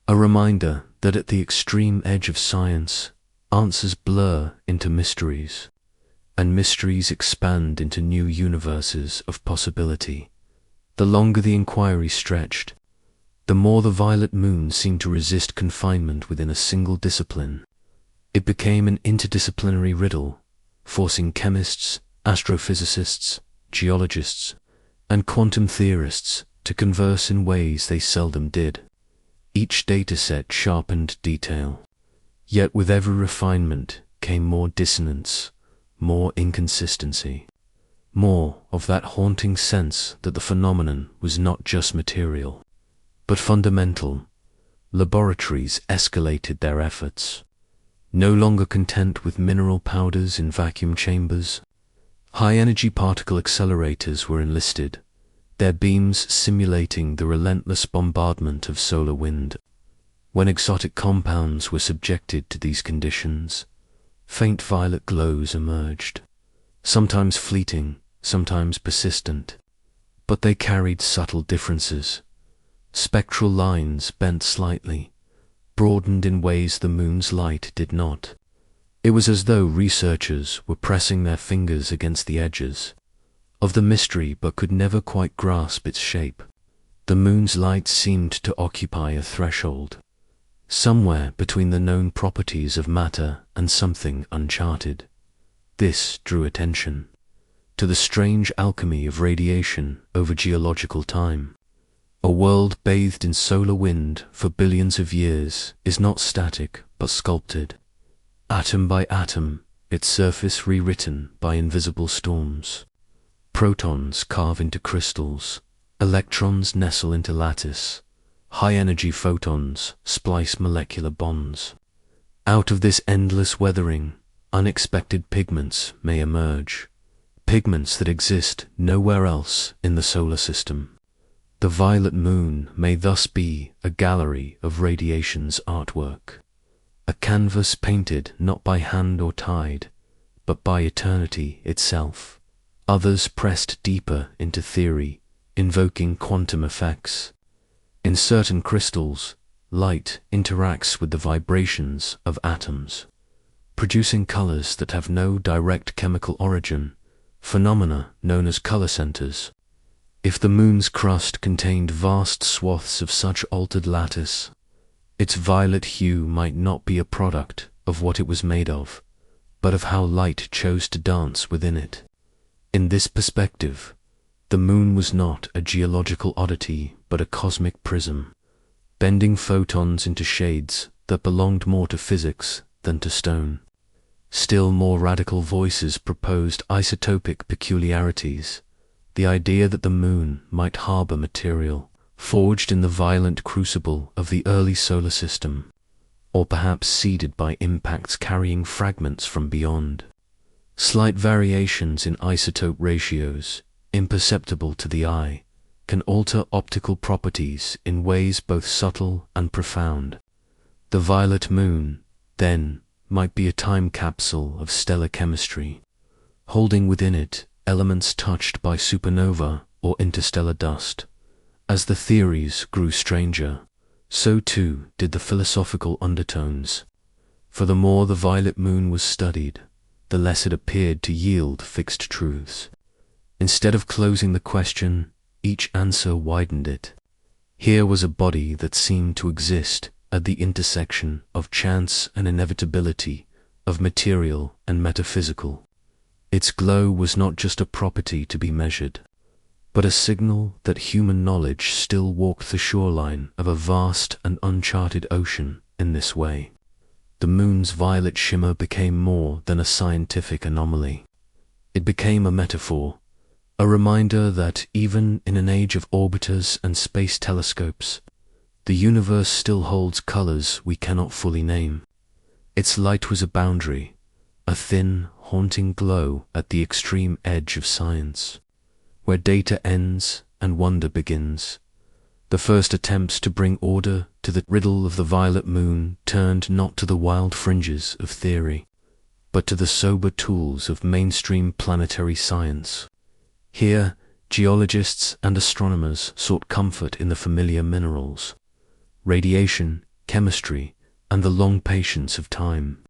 S1: A reminder that at the extreme edge of science, answers blur into mysteries, and mysteries expand into new universes of possibility. The longer the inquiry stretched, the more the violet moon seemed to resist confinement within a single discipline. It became an interdisciplinary riddle, forcing chemists, astrophysicists, geologists, and quantum theorists to converse in ways they seldom did. Each dataset sharpened detail, yet with every refinement came more dissonance, more inconsistency, more of that haunting sense that the phenomenon was not just material, but fundamental. Laboratories escalated their efforts, no longer content with mineral powders in vacuum chambers. High-energy particle accelerators were enlisted, their beams simulating the relentless bombardment of solar wind. When exotic compounds were subjected to these conditions, faint violet glows emerged, sometimes fleeting, sometimes persistent, but they carried subtle differences. Spectral lines bent slightly, broadened in ways the moon's light did not. It was as though researchers were pressing their fingers against the edges of the mystery but could never quite grasp its shape. The moon's light seemed to occupy a threshold, somewhere between the known properties of matter and something uncharted. This drew attention to the strange alchemy of radiation over geological time. A world bathed in solar wind for billions of years is not static but sculpted, atom by atom, its surface rewritten by invisible storms. Protons carve into crystals, electrons nestle into lattice, high-energy photons splice molecular bonds. Out of this endless weathering, unexpected pigments may emerge, pigments that exist nowhere else in the solar system. The violet moon may thus be a gallery of radiation's artwork, a canvas painted not by hand or tide, but by eternity itself. Others pressed deeper into theory, invoking quantum effects. In certain crystals, light interacts with the vibrations of atoms, producing colors that have no direct chemical origin, phenomena known as color centers. If the moon's crust contained vast swaths of such altered lattice, its violet hue might not be a product of what it was made of, but of how light chose to dance within it. In this perspective, the moon was not a geological oddity but a cosmic prism, bending photons into shades that belonged more to physics than to stone. Still more radical voices proposed isotopic peculiarities, the idea that the moon might harbor material forged in the violent crucible of the early solar system, or perhaps seeded by impacts carrying fragments from beyond. Slight variations in isotope ratios, imperceptible to the eye, can alter optical properties in ways both subtle and profound. The violet moon, then, might be a time capsule of stellar chemistry, holding within it elements touched by supernova or interstellar dust. As the theories grew stranger, so too did the philosophical undertones. For the more the violet moon was studied, the less it appeared to yield fixed truths. Instead of closing the question, each answer widened it. Here was a body that seemed to exist at the intersection of chance and inevitability, of material and metaphysical. Its glow was not just a property to be measured, but a signal that human knowledge still walked the shoreline of a vast and uncharted ocean in this way. The moon's violet shimmer became more than a scientific anomaly. It became a metaphor, a reminder that even in an age of orbiters and space telescopes, the universe still holds colors we cannot fully name. Its light was a boundary, a thin, haunting glow at the extreme edge of science, where data ends and wonder begins. The first attempts to bring order to the riddle of the violet moon turned not to the wild fringes of theory, but to the sober tools of mainstream planetary science. Here, geologists and astronomers sought comfort in the familiar minerals, radiation, chemistry, and the long patience of time.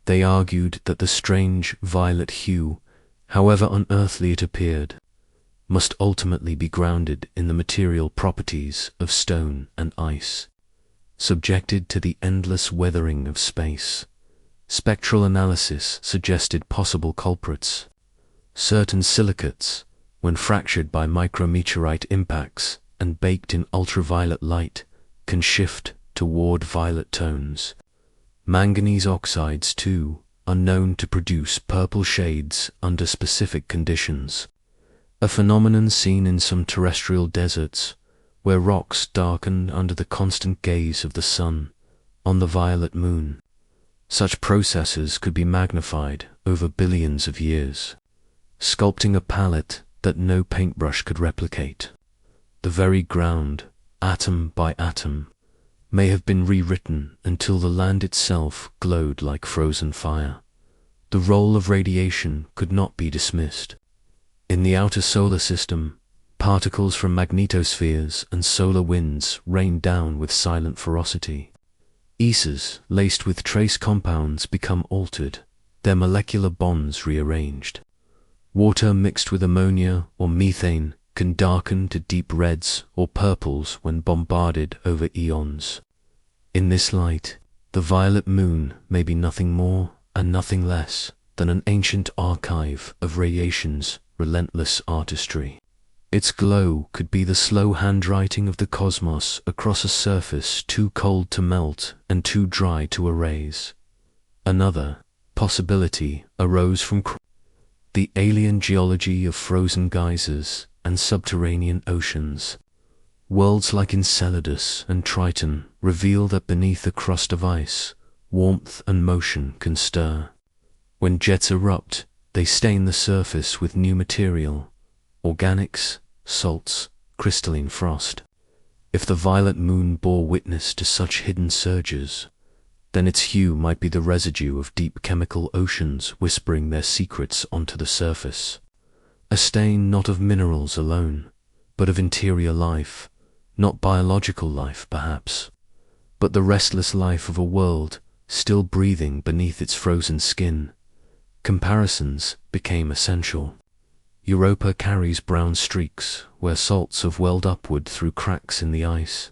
S1: They argued that the strange violet hue, however unearthly it appeared, must ultimately be grounded in the material properties of stone and ice, subjected to the endless weathering of space. Spectral analysis suggested possible culprits. Certain silicates, when fractured by micrometeorite impacts and baked in ultraviolet light, can shift toward violet tones. Manganese oxides, too, are known to produce purple shades under specific conditions, a phenomenon seen in some terrestrial deserts, where rocks darken under the constant gaze of the sun on the violet moon. Such processes could be magnified over billions of years, sculpting a palette that no paintbrush could replicate. The very ground, atom by atom, may have been rewritten until the land itself glowed like frozen fire. The role of radiation could not be dismissed. In the outer solar system, particles from magnetospheres and solar winds rain down with silent ferocity. Ethers laced with trace compounds become altered, their molecular bonds rearranged. Water mixed with ammonia or methane can darken to deep reds or purples when bombarded over eons. In this light, the violet moon may be nothing more and nothing less than an ancient archive of radiation's relentless artistry. Its glow could be the slow handwriting of the cosmos across a surface too cold to melt and too dry to erase. Another possibility arose from the alien geology of frozen geysers and subterranean oceans. Worlds like Enceladus and Triton reveal that beneath a crust of ice, warmth and motion can stir. When jets erupt, they stain the surface with new material, organics, salts, crystalline frost. If the violet moon bore witness to such hidden surges, then its hue might be the residue of deep chemical oceans whispering their secrets onto the surface. A stain not of minerals alone, but of interior life, not biological life perhaps, but the restless life of a world still breathing beneath its frozen skin. Comparisons became essential. Europa carries brown streaks where salts have welled upward through cracks in the ice.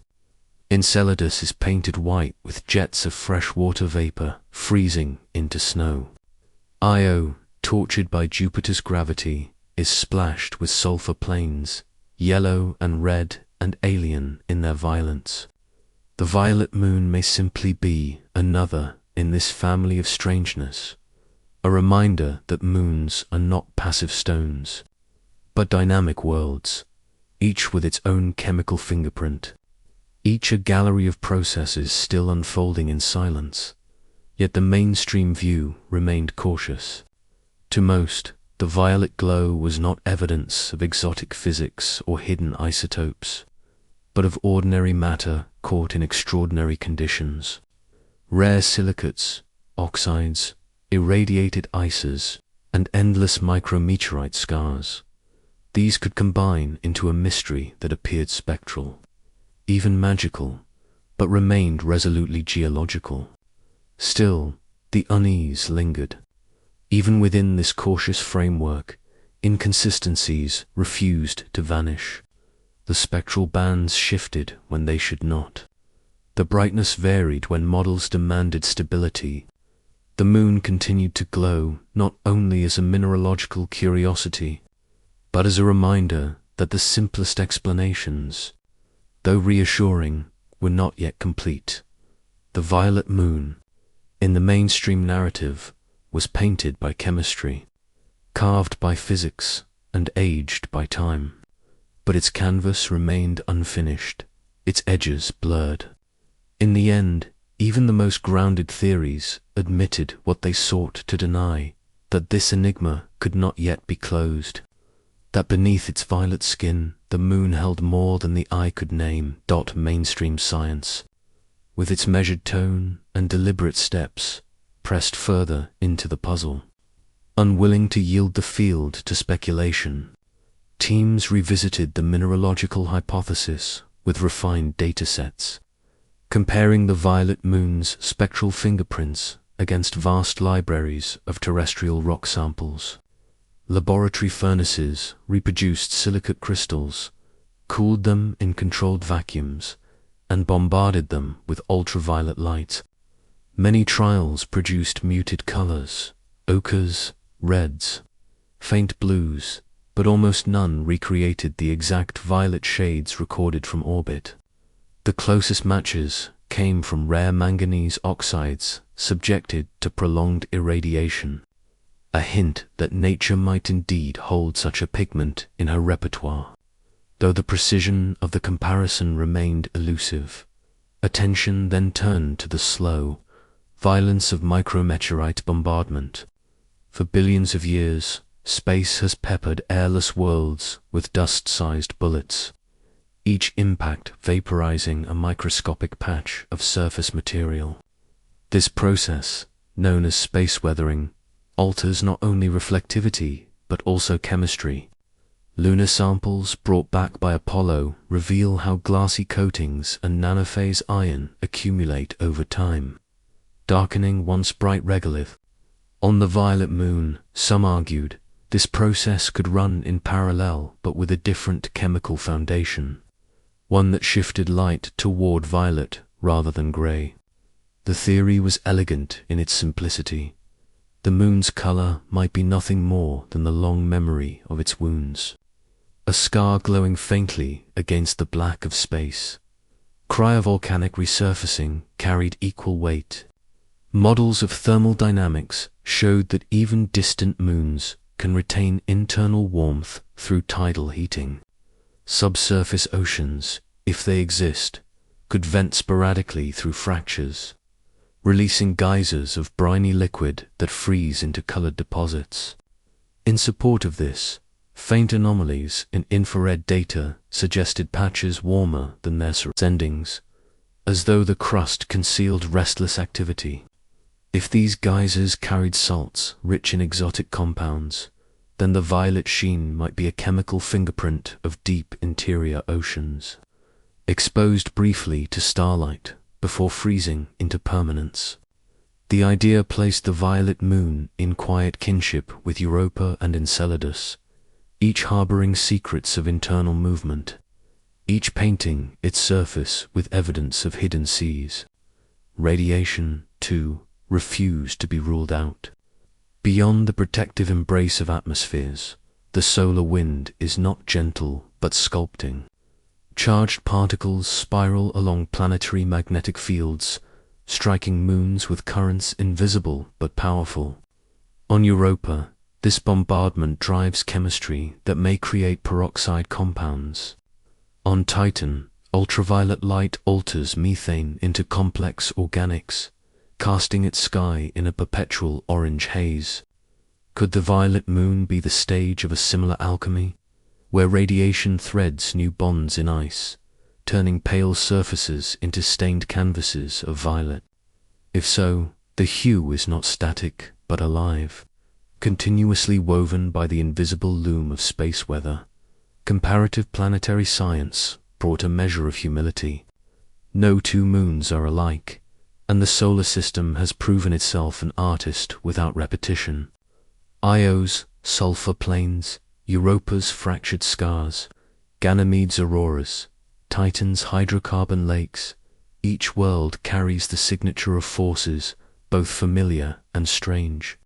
S1: Enceladus is painted white with jets of freshwater vapor freezing into snow. Io, tortured by Jupiter's gravity, is splashed with sulfur plains, yellow and red and alien in their violence. The violet moon may simply be another in this family of strangeness, a reminder that moons are not passive stones, but dynamic worlds, each with its own chemical fingerprint, each a gallery of processes still unfolding in silence. Yet the mainstream view remained cautious. To most, the violet glow was not evidence of exotic physics or hidden isotopes, but of ordinary matter caught in extraordinary conditions. Rare silicates, oxides, irradiated ices, and endless micrometeorite scars. These could combine into a mystery that appeared spectral, even magical, but remained resolutely geological. Still, the unease lingered. Even within this cautious framework, inconsistencies refused to vanish. The spectral bands shifted when they should not. The brightness varied when models demanded stability. The moon continued to glow not only as a mineralogical curiosity, but as a reminder that the simplest explanations, though reassuring, were not yet complete. The violet moon, in the mainstream narrative, was painted by chemistry, carved by physics, and aged by time. But its canvas remained unfinished, its edges blurred. In the end, even the most grounded theories admitted what they sought to deny, that this enigma could not yet be closed, that beneath its violet skin the moon held more than the eye could name. Mainstream science, with its measured tone and deliberate steps, pressed further into the puzzle. Unwilling to yield the field to speculation, teams revisited the mineralogical hypothesis with refined datasets, comparing the violet moon's spectral fingerprints against vast libraries of terrestrial rock samples. Laboratory furnaces reproduced silicate crystals, cooled them in controlled vacuums, and bombarded them with ultraviolet light. Many trials produced muted colors, ochres, reds, faint blues, but almost none recreated the exact violet shades recorded from orbit. The closest matches came from rare manganese oxides subjected to prolonged irradiation, a hint that nature might indeed hold such a pigment in her repertoire. Though the precision of the comparison remained elusive, attention then turned to the slow violence of micrometeorite bombardment. For billions of years, space has peppered airless worlds with dust-sized bullets, each impact vaporizing a microscopic patch of surface material. This process, known as space weathering, alters not only reflectivity but also chemistry. Lunar samples brought back by Apollo reveal how glassy coatings and nanophase iron accumulate over time, darkening once bright regolith. On the violet moon, some argued, this process could run in parallel but with a different chemical foundation, one that shifted light toward violet rather than grey. The theory was elegant in its simplicity. The moon's color might be nothing more than the long memory of its wounds, a scar glowing faintly against the black of space. Cryovolcanic resurfacing carried equal weight. Models of thermal dynamics showed that even distant moons can retain internal warmth through tidal heating. Subsurface oceans, if they exist, could vent sporadically through fractures, releasing geysers of briny liquid that freeze into colored deposits. In support of this, faint anomalies in infrared data suggested patches warmer than their surroundings, as though the crust concealed restless activity. If these geysers carried salts rich in exotic compounds, then the violet sheen might be a chemical fingerprint of deep interior oceans, exposed briefly to starlight before freezing into permanence. The idea placed the violet moon in quiet kinship with Europa and Enceladus, each harboring secrets of internal movement, each painting its surface with evidence of hidden seas. Radiation, too, refused to be ruled out. Beyond the protective embrace of atmospheres, the solar wind is not gentle but sculpting. Charged particles spiral along planetary magnetic fields, striking moons with currents invisible but powerful. On Europa, this bombardment drives chemistry that may create peroxide compounds. On Titan, ultraviolet light alters methane into complex organics, casting its sky in a perpetual orange haze. Could the violet moon be the stage of a similar alchemy, where radiation threads new bonds in ice, turning pale surfaces into stained canvases of violet? If so, the hue is not static but alive, continuously woven by the invisible loom of space weather. Comparative planetary science brought a measure of humility. No two moons are alike, and the solar system has proven itself an artist without repetition. Io's sulfur plains, Europa's fractured scars, Ganymede's auroras, Titan's hydrocarbon lakes, each world carries the signature of forces both familiar and strange.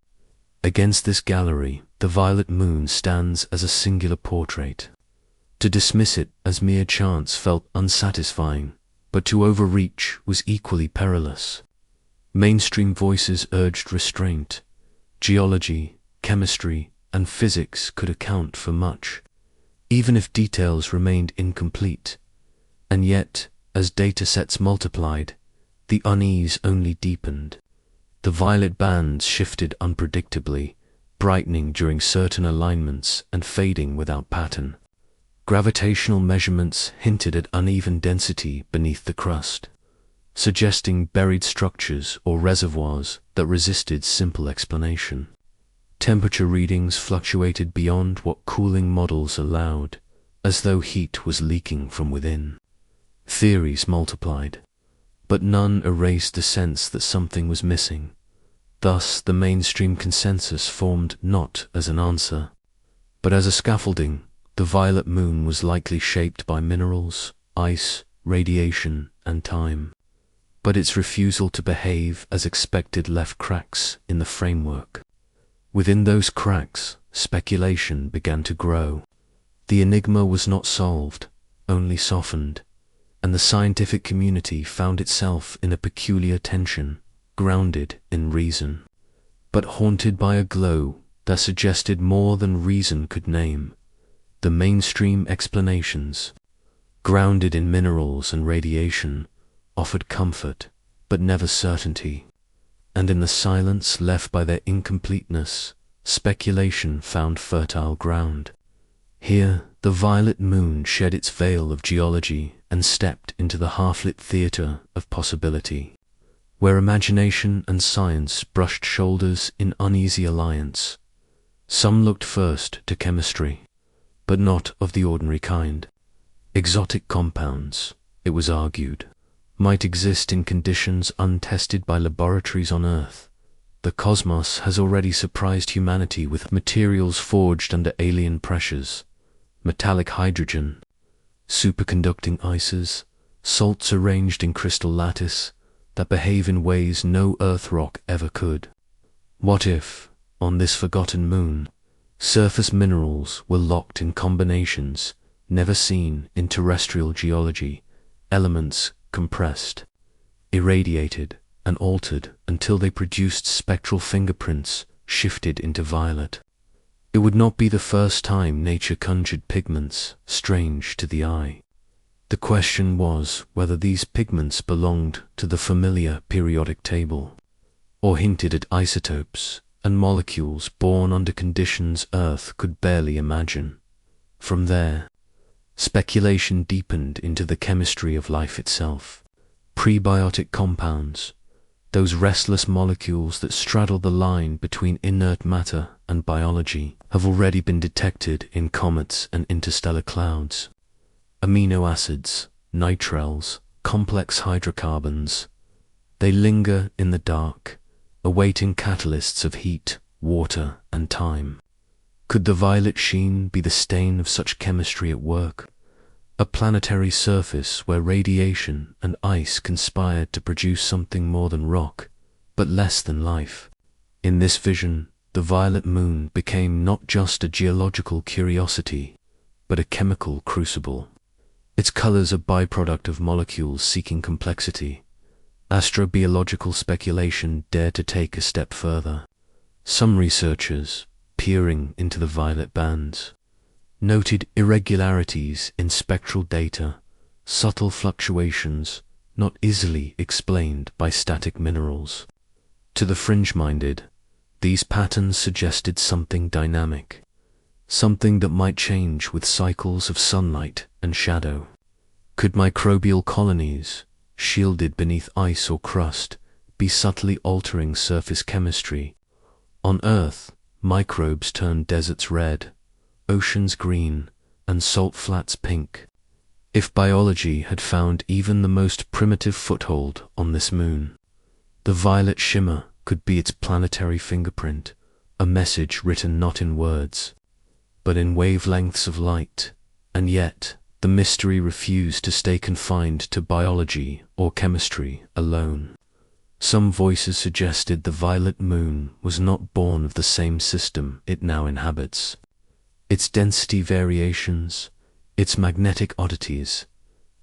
S1: Against this gallery, the violet moon stands as a singular portrait. To dismiss it as mere chance felt unsatisfying, but to overreach was equally perilous. Mainstream voices urged restraint. Geology, chemistry, and physics could account for much, even if details remained incomplete. And yet, as data sets multiplied, the unease only deepened. The violet bands shifted unpredictably, brightening during certain alignments and fading without pattern. Gravitational measurements hinted at uneven density beneath the crust, suggesting buried structures or reservoirs that resisted simple explanation. Temperature readings fluctuated beyond what cooling models allowed, as though heat was leaking from within. Theories multiplied, but none erased the sense that something was missing. Thus, the mainstream consensus formed not as an answer, but as a scaffolding. The violet moon was likely shaped by minerals, ice, radiation, and time. But its refusal to behave as expected left cracks in the framework. Within those cracks, speculation began to grow. The enigma was not solved, only softened, and the scientific community found itself in a peculiar tension, grounded in reason, but haunted by a glow that suggested more than reason could name. The mainstream explanations, grounded in minerals and radiation, offered comfort, but never certainty. And in the silence left by their incompleteness, speculation found fertile ground. Here, the violet moon shed its veil of geology and stepped into the half-lit theatre of possibility, where imagination and science brushed shoulders in uneasy alliance. Some looked first to chemistry, but not of the ordinary kind. Exotic compounds, it was argued, might exist in conditions untested by laboratories on Earth. The cosmos has already surprised humanity with materials forged under alien pressures, metallic hydrogen, superconducting ices, salts arranged in crystal lattice that behave in ways no Earth rock ever could. What if, on this forgotten moon, surface minerals were locked in combinations never seen in terrestrial geology, elements compressed, irradiated, and altered until they produced spectral fingerprints shifted into violet? It would not be the first time nature conjured pigments strange to the eye. The question was whether these pigments belonged to the familiar periodic table, or hinted at isotopes and molecules born under conditions Earth could barely imagine. From there, speculation deepened into the chemistry of life itself. Prebiotic compounds, those restless molecules that straddle the line between inert matter and biology, have already been detected in comets and interstellar clouds. Amino acids, nitriles, complex hydrocarbons, they linger in the dark, awaiting catalysts of heat, water, and time. Could the violet sheen be the stain of such chemistry at work? A planetary surface where radiation and ice conspired to produce something more than rock, but less than life. In this vision, the violet moon became not just a geological curiosity, but a chemical crucible. Its colors a byproduct of molecules seeking complexity. Astrobiological speculation dared to take a step further. Some researchers, peering into the violet bands, noted irregularities in spectral data, subtle fluctuations not easily explained by static minerals. To the fringe-minded, these patterns suggested something dynamic, something that might change with cycles of sunlight and shadow. Could microbial colonies, shielded beneath ice or crust, be subtly altering surface chemistry? On Earth, microbes turned deserts red, oceans green, and salt flats pink. If biology had found even the most primitive foothold on this moon, the violet shimmer could be its planetary fingerprint, a message written not in words, but in wavelengths of light. And yet, the mystery refused to stay confined to biology or chemistry alone. Some voices suggested the violet moon was not born of the same system it now inhabits. Its density variations, its magnetic oddities,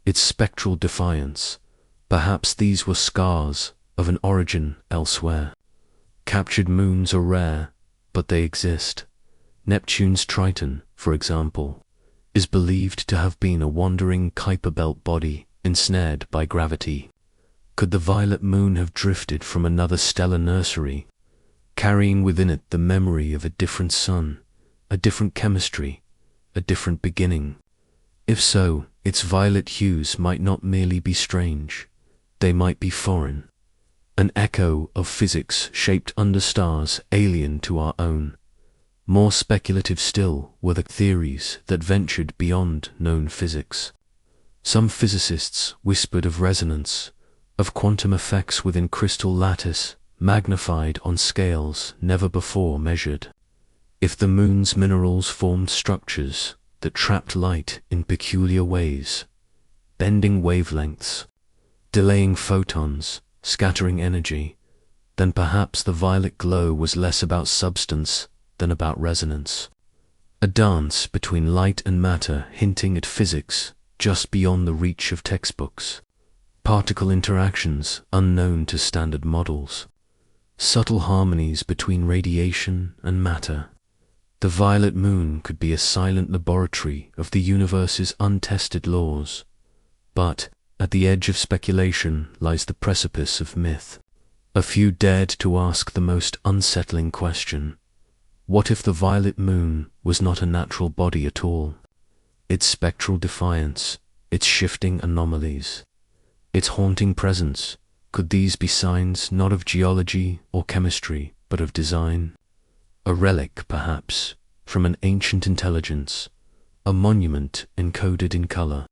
S1: its spectral defiance, perhaps these were scars of an origin elsewhere. Captured moons are rare, but they exist. Neptune's Triton, for example, is believed to have been a wandering Kuiper belt body ensnared by gravity. Could the violet moon have drifted from another stellar nursery, carrying within it the memory of a different sun, a different chemistry, a different beginning? If so, its violet hues might not merely be strange, they might be foreign, an echo of physics shaped under stars alien to our own. More speculative still were the theories that ventured beyond known physics. Some physicists whispered of resonance, of quantum effects within crystal lattice, magnified on scales never before measured. If the moon's minerals formed structures that trapped light in peculiar ways, bending wavelengths, delaying photons, scattering energy, then perhaps the violet glow was less about substance than about resonance. A dance between light and matter hinting at physics just beyond the reach of textbooks. Particle interactions unknown to standard models. Subtle harmonies between radiation and matter. The violet moon could be a silent laboratory of the universe's untested laws. But at the edge of speculation lies the precipice of myth. A few dared to ask the most unsettling question. What if the violet moon was not a natural body at all? Its spectral defiance, its shifting anomalies, its haunting presence, could these be signs not of geology or chemistry, but of design? A relic, perhaps, from an ancient intelligence, a monument encoded in color.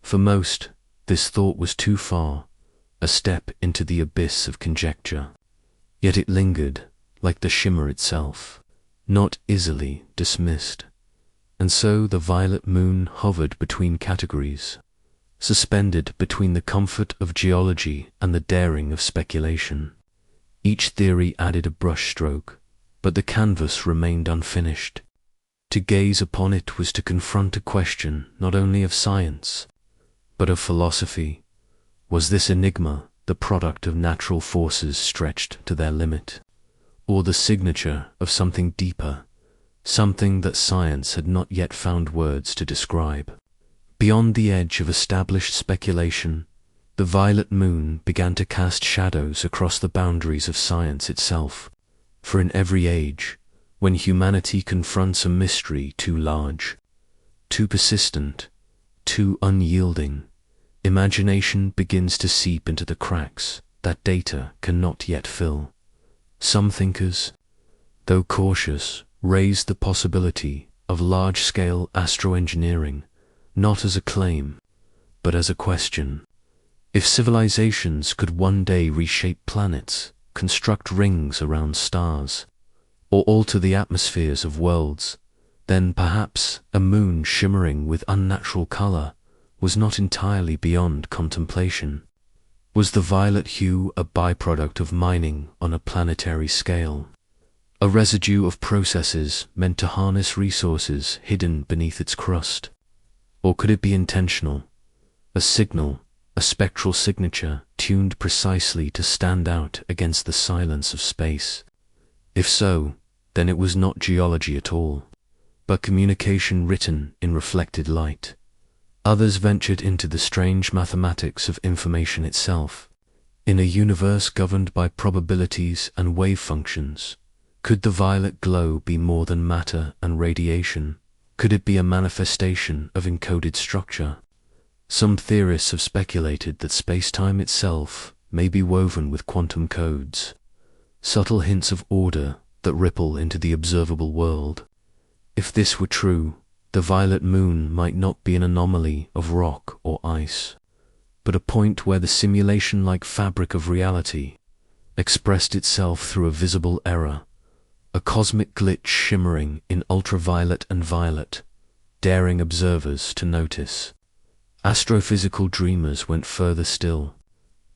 S1: For most, this thought was too far, a step into the abyss of conjecture. Yet it lingered, like the shimmer itself, not easily dismissed. And so the violet moon hovered between categories, suspended between the comfort of geology and the daring of speculation. Each theory added a brushstroke, but the canvas remained unfinished. To gaze upon it was to confront a question not only of science, but of philosophy. Was this enigma the product of natural forces stretched to their limit, or the signature of something deeper, something that science had not yet found words to describe? Beyond the edge of established speculation, the violet moon began to cast shadows across the boundaries of science itself. For in every age, when humanity confronts a mystery too large, too persistent, too unyielding, imagination begins to seep into the cracks that data cannot yet fill. Some thinkers, though cautious, raised the possibility of large-scale astroengineering, not as a claim, but as a question. If civilizations could one day reshape planets, construct rings around stars, or alter the atmospheres of worlds then perhaps a moon shimmering with unnatural color was not entirely beyond contemplation. Was the violet hue a byproduct of mining on a planetary scale? A residue of processes meant to harness resources hidden beneath its crust? Or could it be intentional? A signal, a spectral signature tuned precisely to stand out against the silence of space? If so, then it was not geology at all, but communication written in reflected light. Others ventured into the strange mathematics of information itself. In a universe governed by probabilities and wave functions, could the violet glow be more than matter and radiation? Could it be a manifestation of encoded structure? Some theorists have speculated that space-time itself may be woven with quantum codes, subtle hints of order that ripple into the observable world. If this were true, the violet moon might not be an anomaly of rock or ice, but a point where the simulation-like fabric of reality expressed itself through a visible error, a cosmic glitch shimmering in ultraviolet and violet, daring observers to notice. Astrophysical dreamers went further still.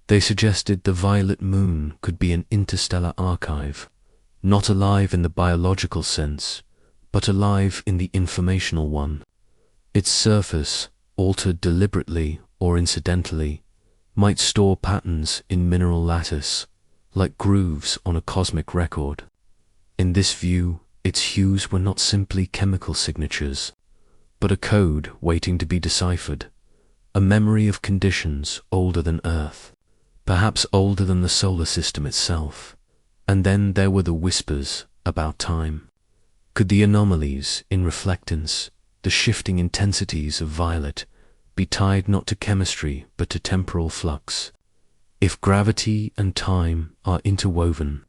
S1: They suggested the violet moon could be an interstellar archive, not alive in the biological sense, but alive in the informational one. Its surface, altered deliberately or incidentally, might store patterns in mineral lattice, like grooves on a cosmic record. In this view, its hues were not simply chemical signatures, but a code waiting to be deciphered, a memory of conditions older than Earth, perhaps older than the solar system itself. And then there were the whispers about time. Could the anomalies in reflectance, the shifting intensities of violet, be tied not to chemistry but to temporal flux? If gravity and time are interwoven,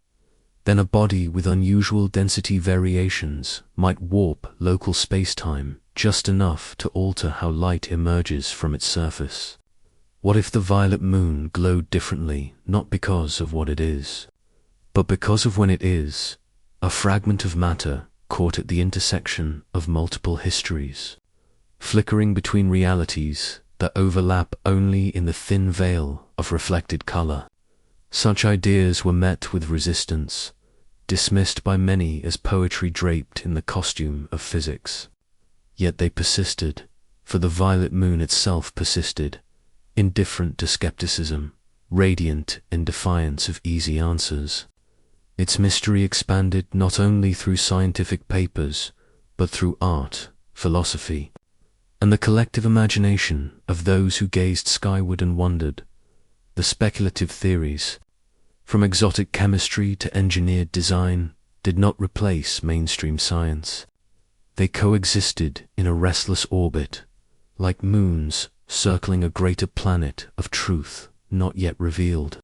S1: then a body with unusual density variations might warp local space-time just enough to alter how light emerges from its surface. What if the violet moon glowed differently, not because of what it is, but because of when it is, a fragment of matter caught at the intersection of multiple histories, flickering between realities that overlap only in the thin veil of reflected color? Such ideas were met with resistance, dismissed by many as poetry draped in the costume of physics. Yet they persisted, for the violet moon itself persisted, indifferent to skepticism, radiant in defiance of easy answers. Its mystery expanded not only through scientific papers, but through art, philosophy, and the collective imagination of those who gazed skyward and wondered. The speculative theories, from exotic chemistry to engineered design, did not replace mainstream science. They coexisted in a restless orbit, like moons circling a greater planet of truth not yet revealed.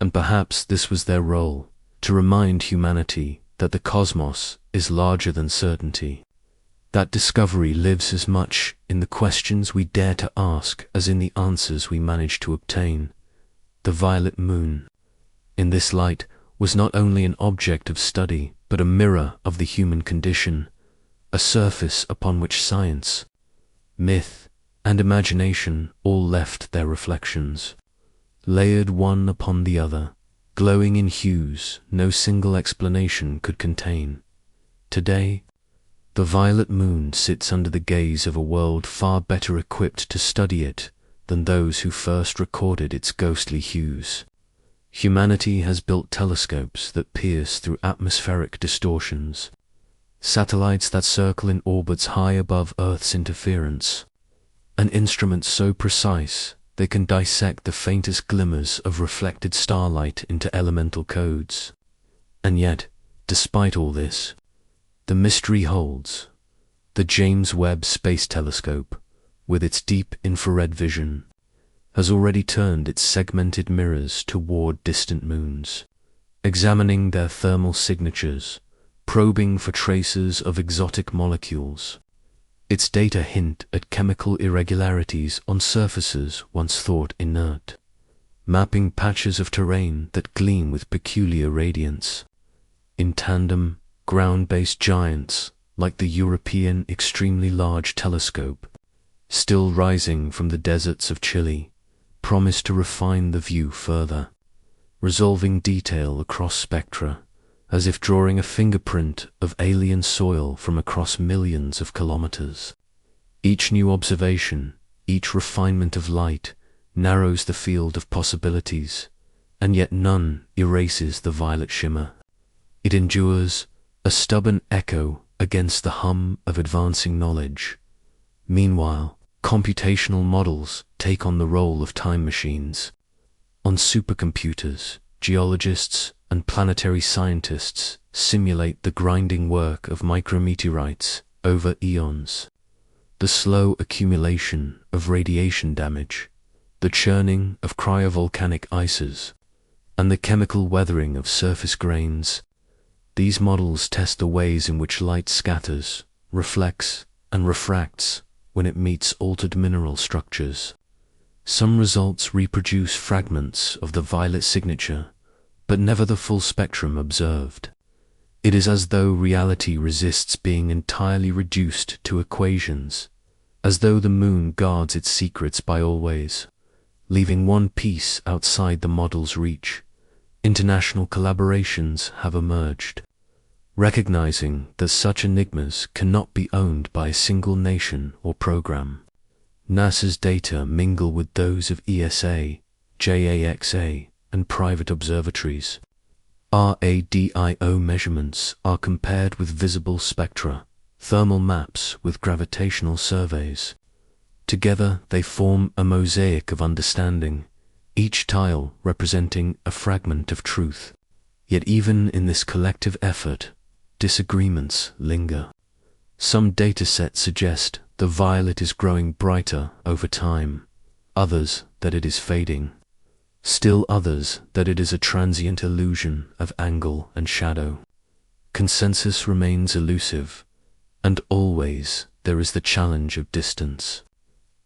S1: And perhaps this was their role, to remind humanity that the cosmos is larger than certainty. That discovery lives as much in the questions we dare to ask as in the answers we manage to obtain. The violet moon, in this light, was not only an object of study, but a mirror of the human condition, a surface upon which science, myth, and imagination all left their reflections, layered one upon the other, glowing in hues no single explanation could contain. Today, the violet moon sits under the gaze of a world far better equipped to study it than those who first recorded its ghostly hues. Humanity has built telescopes that pierce through atmospheric distortions, satellites that circle in orbits high above Earth's interference, and instruments so precise they can dissect the faintest glimmers of reflected starlight into elemental codes. And yet, despite all this, the mystery holds. The James Webb Space Telescope, with its deep infrared vision, has already turned its segmented mirrors toward distant moons, examining their thermal signatures, probing for traces of exotic molecules. Its data hint at chemical irregularities on surfaces once thought inert, mapping patches of terrain that gleam with peculiar radiance. In tandem, ground-based giants like the European extremely large telescope, still rising from the deserts of Chile, promise to refine the view further, resolving detail across spectra, as if drawing a fingerprint of alien soil from across millions of kilometers. Each new observation, each refinement of light, narrows the field of possibilities, and yet none erases the violet shimmer. It endures, a stubborn echo against the hum of advancing knowledge. Meanwhile, computational models take on the role of time machines. On supercomputers, geologists and planetary scientists simulate the grinding work of micrometeorites over eons, the slow accumulation of radiation damage, the churning of cryovolcanic ices, and the chemical weathering of surface grains. These models test the ways in which light scatters, reflects, and refracts when it meets altered mineral structures. Some results reproduce fragments of the violet signature, but never the full spectrum observed. It is as though reality resists being entirely reduced to equations, as though the moon guards its secrets by always, leaving one piece outside the model's reach. International collaborations have emerged, recognizing that such enigmas cannot be owned by a single nation or program. NASA's data mingle with those of ESA, JAXA, and private observatories. RADIO measurements are compared with visible spectra, thermal maps with gravitational surveys. Together they form a mosaic of understanding, each tile representing a fragment of truth. Yet even in this collective effort, disagreements linger. Some datasets suggest the violet is growing brighter over time, others that it is fading, still others that it is a transient illusion of angle and shadow. Consensus remains elusive, and always there is the challenge of distance.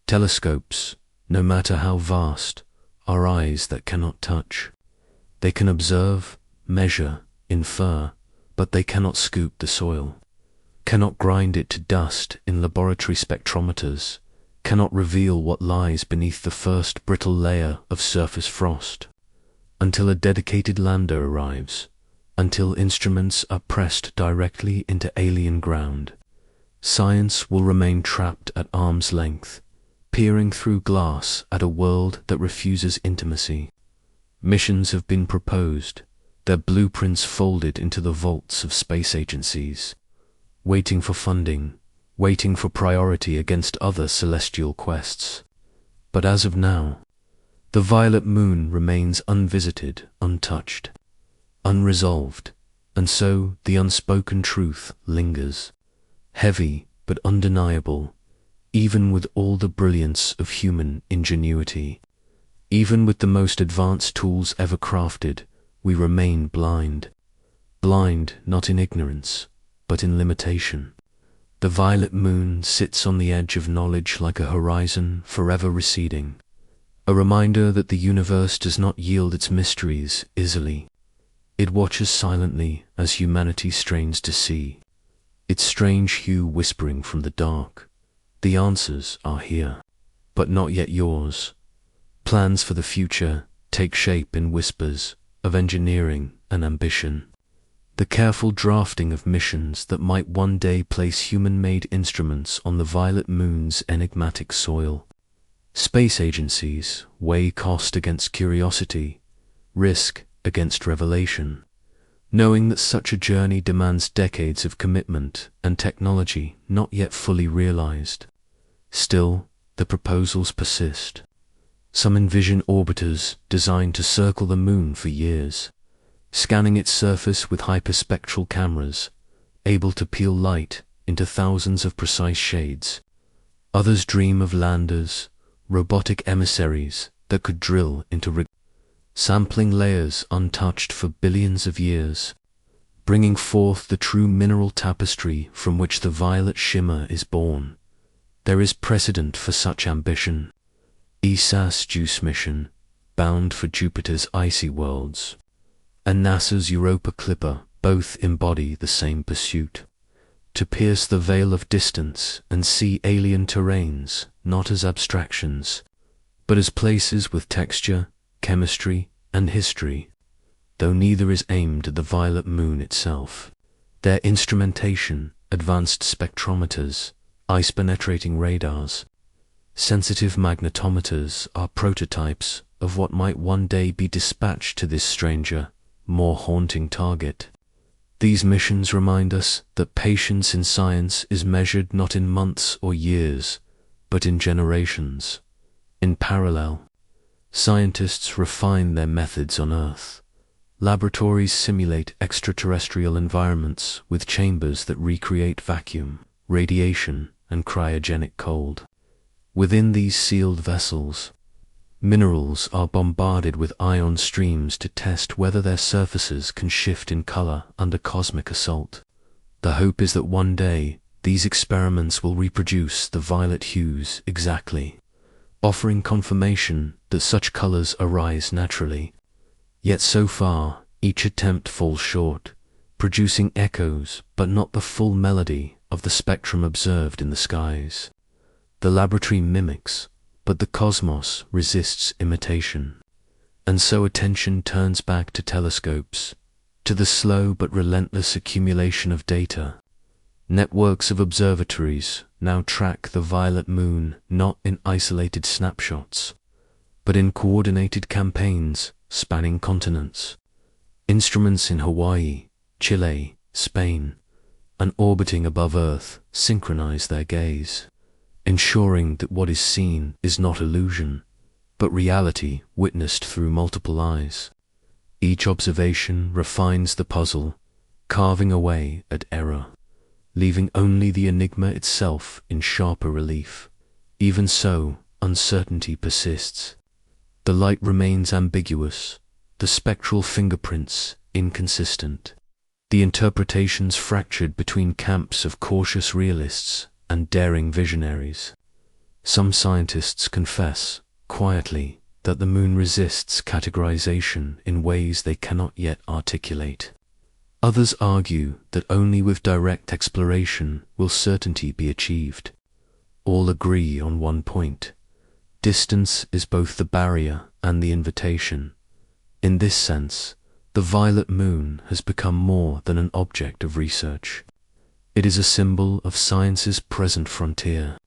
S1: Telescopes, no matter how vast, are eyes that cannot touch. They can observe, measure, infer, but they cannot scoop the soil, cannot grind it to dust in laboratory spectrometers, cannot reveal what lies beneath the first brittle layer of surface frost. Until a dedicated lander arrives, until instruments are pressed directly into alien ground, science will remain trapped at arm's length, peering through glass at a world that refuses intimacy. Missions have been proposed, their blueprints folded into the vaults of space agencies, waiting for funding, waiting for priority against other celestial quests. But as of now, the violet moon remains unvisited, untouched, unresolved, and so the unspoken truth lingers, heavy but undeniable, even with all the brilliance of human ingenuity. Even with the most advanced tools ever crafted, we remain blind. Blind not in ignorance, but in limitation. The violet moon sits on the edge of knowledge like a horizon forever receding, a reminder that the universe does not yield its mysteries easily. It watches silently as humanity strains to see, its strange hue whispering from the dark. The answers are here, but not yet yours. Plans for the future take shape in whispers of engineering and ambition, the careful drafting of missions that might one day place human-made instruments on the violet moon's enigmatic soil. Space agencies weigh cost against curiosity, risk against revelation, knowing that such a journey demands decades of commitment and technology not yet fully realized. Still, the proposals persist. Some envision orbiters designed to circle the moon for years, scanning its surface with hyperspectral cameras, able to peel light into thousands of precise shades. Others dream of landers, robotic emissaries that could drill into sampling layers untouched for billions of years, bringing forth the true mineral tapestry from which the violet shimmer is born. There is precedent for such ambition. ESA's JUICE mission, bound for Jupiter's icy worlds, and NASA's Europa Clipper both embody the same pursuit. to pierce the veil of distance and see alien terrains not as abstractions, but as places with texture, chemistry, and history. Though neither is aimed at the violet moon itself, their instrumentation, advanced spectrometers, ice-penetrating radars, sensitive magnetometers are prototypes of what might one day be dispatched to this stranger, more haunting target. These missions remind us that patience in science is measured not in months or years, but in generations. In parallel, scientists refine their methods on Earth. Laboratories simulate extraterrestrial environments with chambers that recreate vacuum, radiation, and cryogenic cold. Within these sealed vessels, minerals are bombarded with ion streams to test whether their surfaces can shift in color under cosmic assault. The hope is that one day these experiments will reproduce the violet hues exactly, offering confirmation that such colors arise naturally. Yet so far, each attempt falls short, producing echoes but not the full melody of the spectrum observed in the skies. The laboratory mimics, but the cosmos resists imitation. And so attention turns back to telescopes, to the slow but relentless accumulation of data. Networks of observatories now track the violet moon not in isolated snapshots, but in coordinated campaigns spanning continents. Instruments in Hawaii, Chile, Spain, and orbiting above Earth synchronize their gaze, ensuring that what is seen is not illusion, but reality witnessed through multiple eyes. Each observation refines the puzzle, carving away at error, leaving only the enigma itself in sharper relief. Even so, uncertainty persists. The light remains ambiguous, the spectral fingerprints inconsistent, the interpretations fractured between camps of cautious realists and daring visionaries. Some scientists confess, quietly, that the moon resists categorization in ways they cannot yet articulate. Others argue that only with direct exploration will certainty be achieved. All agree on one point: distance is both the barrier and the invitation. In this sense, the violet moon has become more than an object of research. It is a symbol of science's present frontier.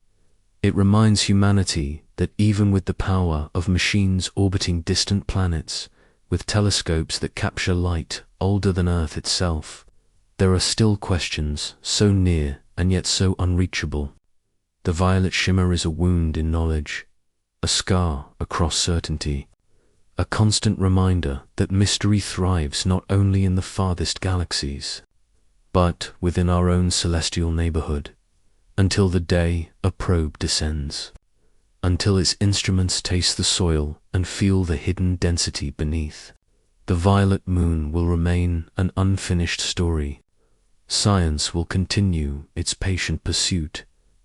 S1: It reminds humanity that even with the power of machines orbiting distant planets, with telescopes that capture light older than Earth itself, there are still questions so near and yet so unreachable. The violet shimmer is a wound in knowledge, a scar across certainty, a constant reminder that mystery thrives not only in the farthest galaxies, but within our own celestial neighborhood, until the day a probe descends, until its instruments taste the soil and feel the hidden density beneath. The violet moon will remain an unfinished story. Science will continue its patient pursuit,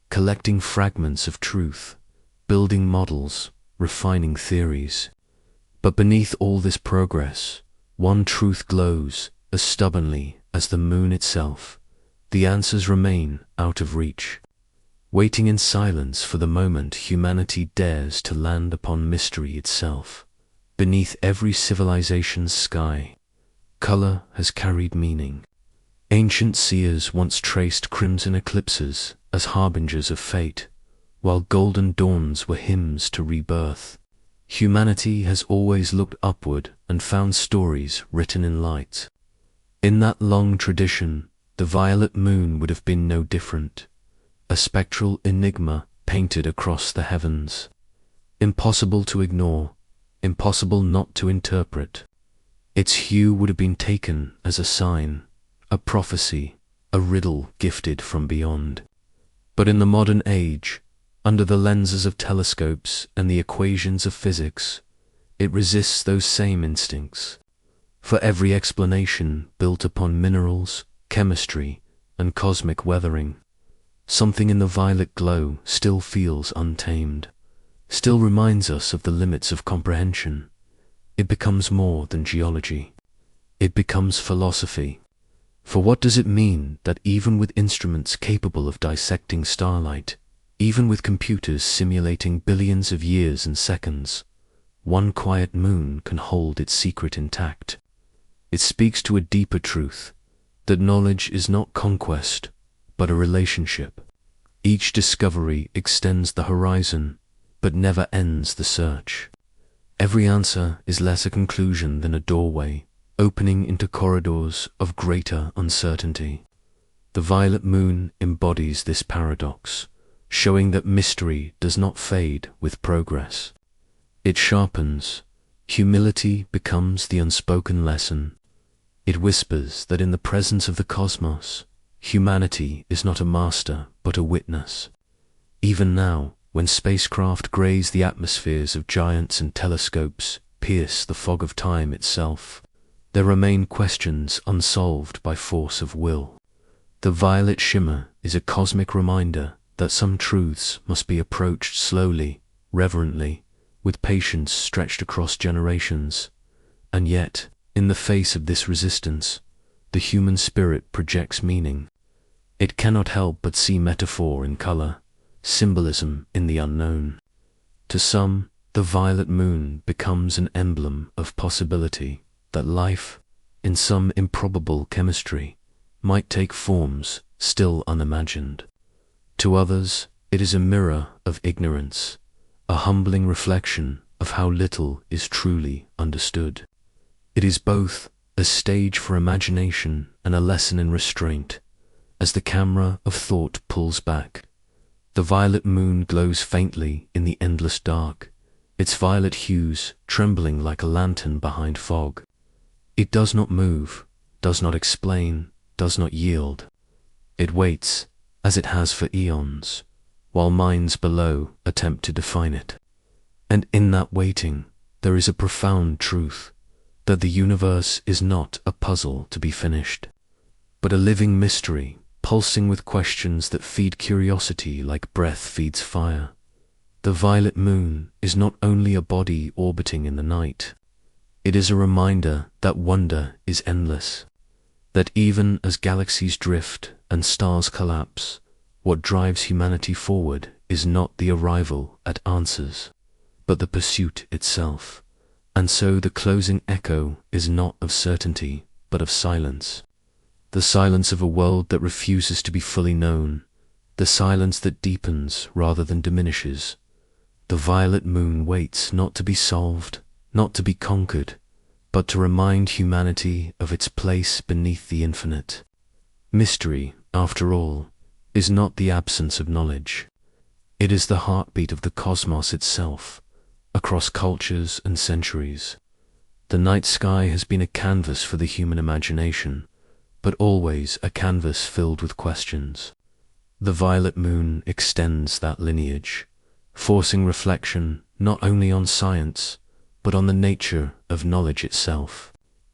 S1: collecting fragments of truth, building models, refining theories. But beneath all this progress, one truth glows as stubbornly as the moon itself. The answers remain out of reach, waiting in silence for the moment humanity dares to land upon mystery itself. Beneath every civilization's sky, color has carried meaning. Ancient seers once traced crimson eclipses as harbingers of fate, while golden dawns were hymns to rebirth. Humanity has always looked upward and found stories written in light. In that long tradition, the violet moon would have been no different, a spectral enigma painted across the heavens, impossible to ignore, impossible not to interpret. Its hue would have been taken as a sign, a prophecy, a riddle gifted from beyond. But in the modern age, under the lenses of telescopes and the equations of physics, it resists those same instincts. For every explanation built upon minerals, chemistry, and cosmic weathering, something in the violet glow still feels untamed, still reminds us of the limits of comprehension. It becomes more than geology. It becomes philosophy. For what does it mean that even with instruments capable of dissecting starlight, even with computers simulating billions of years and seconds, one quiet moon can hold its secret intact? It speaks to a deeper truth, that knowledge is not conquest, but a relationship. Each discovery extends the horizon, but never ends the search. Every answer is less a conclusion than a doorway, opening into corridors of greater uncertainty. The violet moon embodies this paradox, showing that mystery does not fade with progress. It sharpens. Humility becomes the unspoken lesson. It whispers that in the presence of the cosmos, humanity is not a master but a witness. Even now, when spacecraft graze the atmospheres of giants and telescopes pierce the fog of time itself, there remain questions unsolved by force of will. The violet shimmer is a cosmic reminder that some truths must be approached slowly, reverently, with patience stretched across generations. And yet, in the face of this resistance, the human spirit projects meaning. It cannot help but see metaphor in color, symbolism in the unknown. To some, the violet moon becomes an emblem of possibility, that life, in some improbable chemistry, might take forms still unimagined. To others, it is a mirror of ignorance, a humbling reflection of how little is truly understood. It is both a stage for imagination and a lesson in restraint. As the camera of thought pulls back, the violet moon glows faintly in the endless dark, its violet hues trembling like a lantern behind fog. It does not move, does not explain, does not yield. It waits, as it has for eons, while minds below attempt to define it. And in that waiting, there is a profound truth, that the universe is not a puzzle to be finished, but a living mystery, pulsing with questions that feed curiosity like breath feeds fire. The violet moon is not only a body orbiting in the night, it is a reminder that wonder is endless, that even as galaxies drift and stars collapse, what drives humanity forward is not the arrival at answers, but the pursuit itself. And so the closing echo is not of certainty, but of silence. The silence of a world that refuses to be fully known, the silence that deepens rather than diminishes. The violet moon waits not to be solved, not to be conquered, but to remind humanity of its place beneath the infinite. Mystery, after all, is not the absence of knowledge. It is the heartbeat of the cosmos itself, across cultures and centuries. The night sky has been a canvas for the human imagination, but always a canvas filled with questions. The violet moon extends that lineage, forcing reflection not only on science, but on the nature of knowledge itself.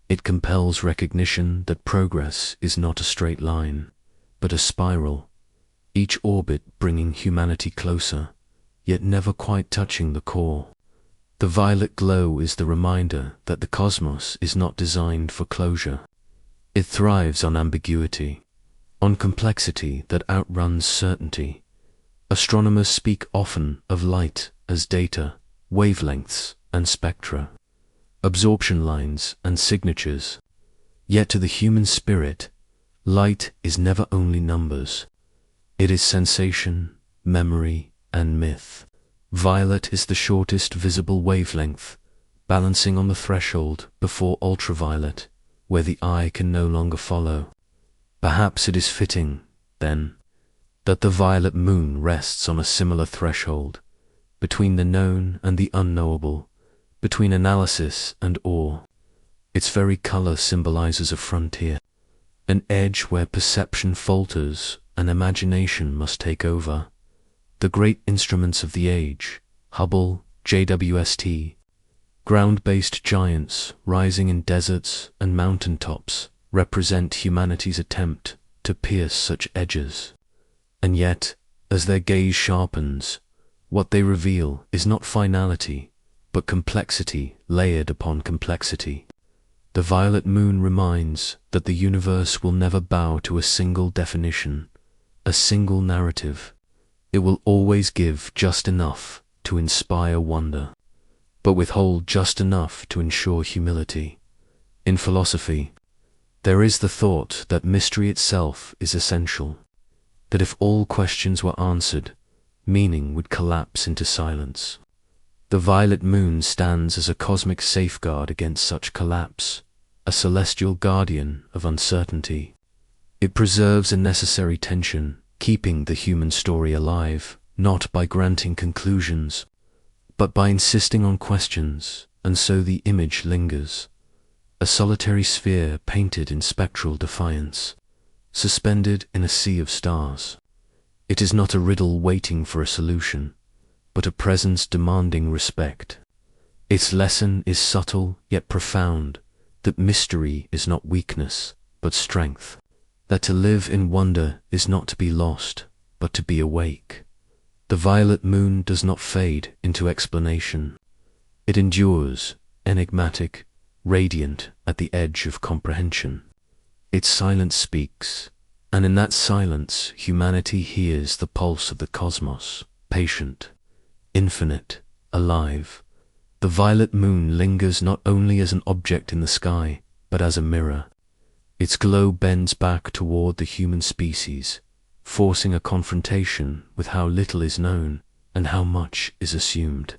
S1: It compels recognition that progress is not a straight line, but a spiral, each orbit bringing humanity closer, yet never quite touching the core. The violet glow is the reminder that the cosmos is not designed for closure. It thrives on ambiguity, on complexity that outruns certainty. Astronomers speak often of light as data, wavelengths and spectra, absorption lines and signatures. Yet to the human spirit, light is never only numbers. It is sensation, memory, and myth. Violet is the shortest visible wavelength, balancing on the threshold before ultraviolet, where the eye can no longer follow. Perhaps it is fitting, then, that the violet moon rests on a similar threshold, between the known and the unknowable, between analysis and awe. Its very color symbolizes a frontier, an edge where perception falters and imagination must take over. The great instruments of the age, Hubble, JWST, ground-based giants rising in deserts and mountaintops, represent humanity's attempt to pierce such edges. And yet, as their gaze sharpens, what they reveal is not finality, but complexity layered upon complexity. The violet moon reminds that the universe will never bow to a single definition, a single narrative. It will always give just enough to inspire wonder, but withhold just enough to ensure humility. In philosophy, there is the thought that mystery itself is essential, that if all questions were answered, meaning would collapse into silence. The violet moon stands as a cosmic safeguard against such collapse, a celestial guardian of uncertainty. It preserves a necessary tension, keeping the human story alive, not by granting conclusions, but by insisting on questions, and so the image lingers. A solitary sphere painted in spectral defiance, suspended in a sea of stars. It is not a riddle waiting for a solution, but a presence demanding respect. Its lesson is subtle yet profound, that mystery is not weakness, but strength. That to live in wonder is not to be lost, but to be awake. The violet moon does not fade into explanation. It endures, enigmatic, radiant at the edge of comprehension. Its silence speaks, and in that silence humanity hears the pulse of the cosmos, patient, infinite, alive. The violet moon lingers not only as an object in the sky, but as a mirror. Its glow bends back toward the human species, forcing a confrontation with how little is known and how much is assumed.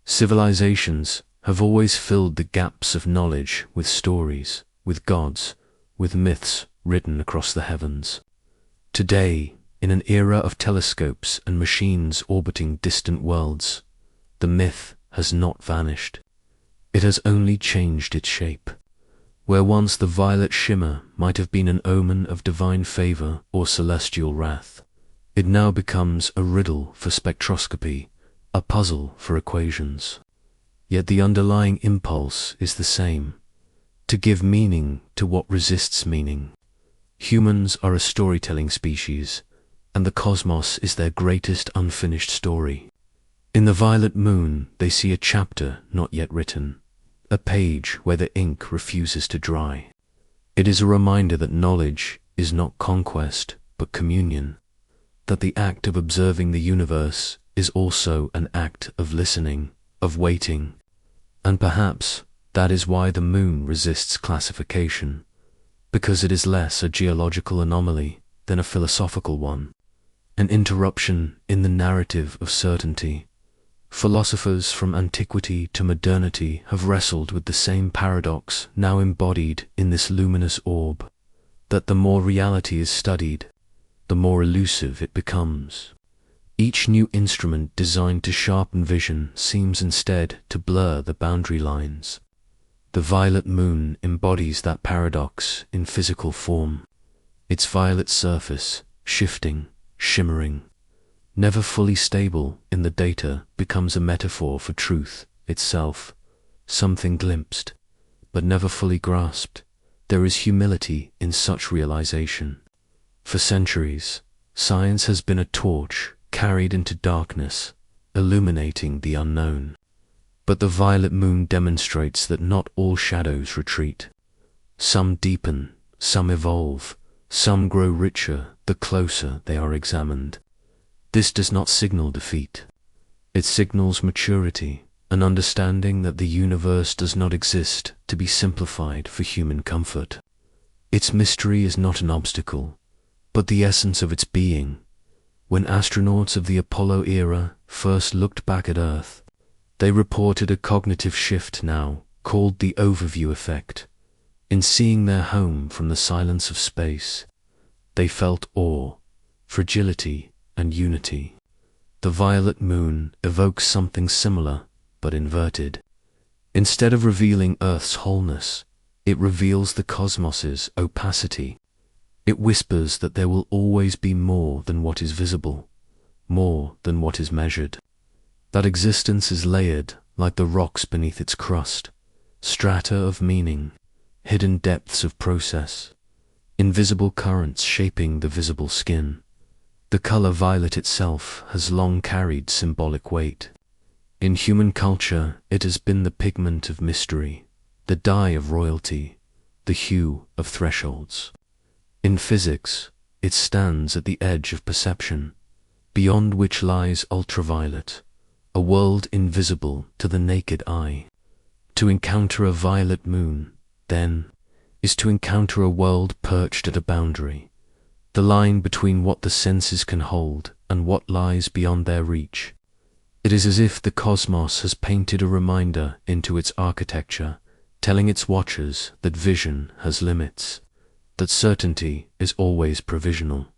S1: Civilizations have always filled the gaps of knowledge with stories, with gods, with myths written across the heavens. Today, in an era of telescopes and machines orbiting distant worlds, the myth has not vanished. It has only changed its shape. Where once the violet shimmer might have been an omen of divine favor or celestial wrath, it now becomes a riddle for spectroscopy, a puzzle for equations. Yet the underlying impulse is the same: to give meaning to what resists meaning. Humans are a storytelling species, and the cosmos is their greatest unfinished story. In the violet moon, they see a chapter not yet written, a page where the ink refuses to dry. It is a reminder that knowledge is not conquest, but communion, that the act of observing the universe is also an act of listening, of waiting, and perhaps that is why the moon resists classification, because it is less a geological anomaly than a philosophical one, an interruption in the narrative of certainty. Philosophers from antiquity to modernity have wrestled with the same paradox now embodied in this luminous orb, that the more reality is studied, the more elusive it becomes. Each new instrument designed to sharpen vision seems instead to blur the boundary lines. The violet moon embodies that paradox in physical form. Its violet surface, shifting, shimmering, never fully stable in the data, becomes a metaphor for truth itself, something glimpsed, but never fully grasped. There is humility in such realization. For centuries, science has been a torch carried into darkness, illuminating the unknown. But the violet moon demonstrates that not all shadows retreat. Some deepen, some evolve, some grow richer the closer they are examined. This does not signal defeat. It signals maturity, an understanding that the universe does not exist to be simplified for human comfort. Its mystery is not an obstacle, but the essence of its being. When astronauts of the Apollo era first looked back at Earth, they reported a cognitive shift now called the overview effect. In seeing their home from the silence of space, they felt awe, fragility, and unity. The violet moon evokes something similar, but inverted. Instead of revealing Earth's wholeness, it reveals the cosmos's opacity. It whispers that there will always be more than what is visible, more than what is measured. That existence is layered like the rocks beneath its crust, strata of meaning, hidden depths of process, invisible currents shaping the visible skin. The color violet itself has long carried symbolic weight. In human culture, it has been the pigment of mystery, the dye of royalty, the hue of thresholds. In physics, it stands at the edge of perception, beyond which lies ultraviolet, a world invisible to the naked eye. To encounter a violet moon, then, is to encounter a world perched at a boundary, the line between what the senses can hold and what lies beyond their reach. It is as if the cosmos has painted a reminder into its architecture, telling its watchers that vision has limits, that certainty is always provisional.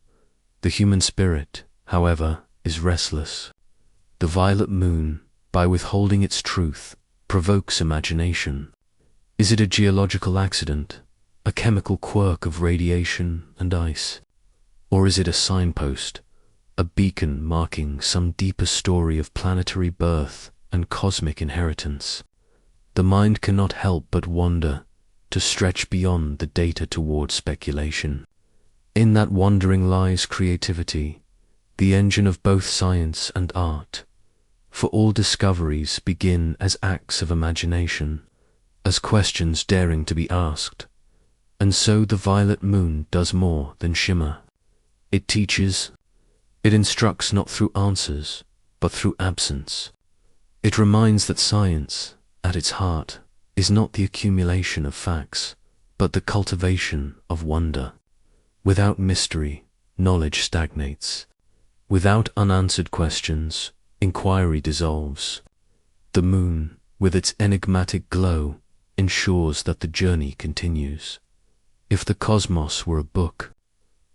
S1: The human spirit, however, is restless. The violet moon, by withholding its truth, provokes imagination. Is it a geological accident, a chemical quirk of radiation and ice? Or is it a signpost, a beacon marking some deeper story of planetary birth and cosmic inheritance? The mind cannot help but wander, to stretch beyond the data toward speculation. In that wandering lies creativity, the engine of both science and art. For all discoveries begin as acts of imagination, as questions daring to be asked. And so the violet moon does more than shimmer. It teaches, it instructs not through answers, but through absence. It reminds that science, at its heart, is not the accumulation of facts, but the cultivation of wonder. Without mystery, knowledge stagnates. Without unanswered questions, inquiry dissolves. The moon, with its enigmatic glow, ensures that the journey continues. If the cosmos were a book,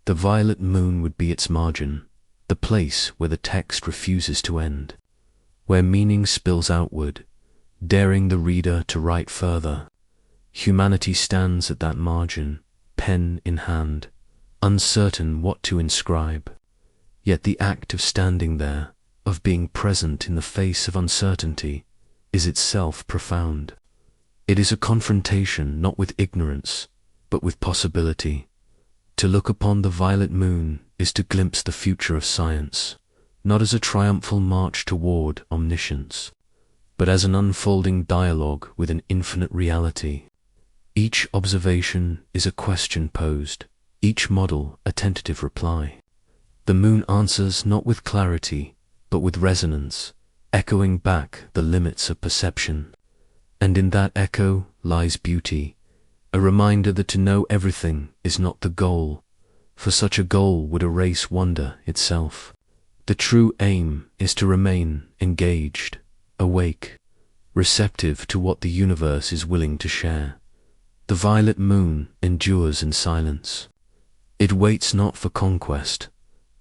S1: the violet moon would be its margin, the place where the text refuses to end, where meaning spills outward, daring the reader to write further. Humanity stands at that margin, pen in hand, uncertain what to inscribe. Yet the act of standing there, of being present in the face of uncertainty, is itself profound. It is a confrontation not with ignorance, but with possibility. To look upon the violet moon is to glimpse the future of science, not as a triumphal march toward omniscience, but as an unfolding dialogue with an infinite reality. Each observation is a question posed, each model a tentative reply. The moon answers not with clarity, but with resonance, echoing back the limits of perception. And in that echo lies beauty, a reminder that to know everything is not the goal, for such a goal would erase wonder itself. The true aim is to remain engaged, awake, receptive to what the universe is willing to share. The violet moon endures in silence. It waits not for conquest,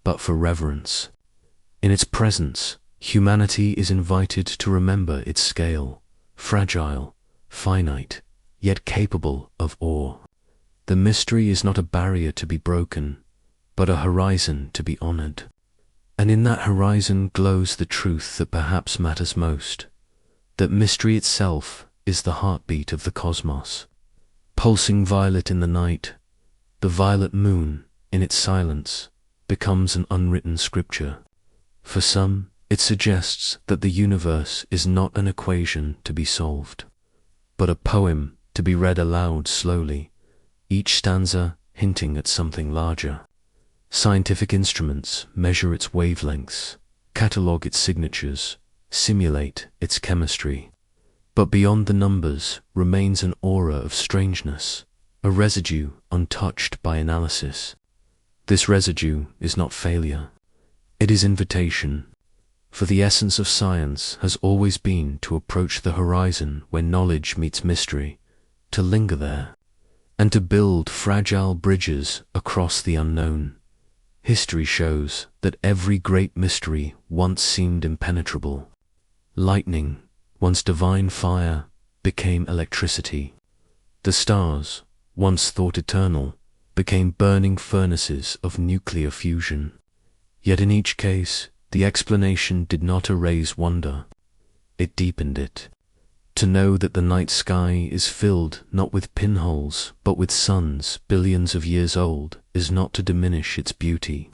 S1: but for reverence. In its presence, humanity is invited to remember its scale, fragile, finite, yet capable of awe. The mystery is not a barrier to be broken, but a horizon to be honored. And in that horizon glows the truth that perhaps matters most, that mystery itself is the heartbeat of the cosmos. Pulsing violet in the night, the violet moon, in its silence, becomes an unwritten scripture. For some, it suggests that the universe is not an equation to be solved, but a poem to be read aloud slowly, each stanza hinting at something larger. Scientific instruments measure its wavelengths, catalogue its signatures, simulate its chemistry. But beyond the numbers remains an aura of strangeness, a residue untouched by analysis. This residue is not failure, it is invitation, for the essence of science has always been to approach the horizon where knowledge meets mystery, to linger there, and to build fragile bridges across the unknown. History shows that every great mystery once seemed impenetrable. Lightning, once divine fire, became electricity. The stars, once thought eternal, became burning furnaces of nuclear fusion. Yet in each case, the explanation did not erase wonder. It deepened it. To know that the night sky is filled not with pinholes, but with suns billions of years old, is not to diminish its beauty,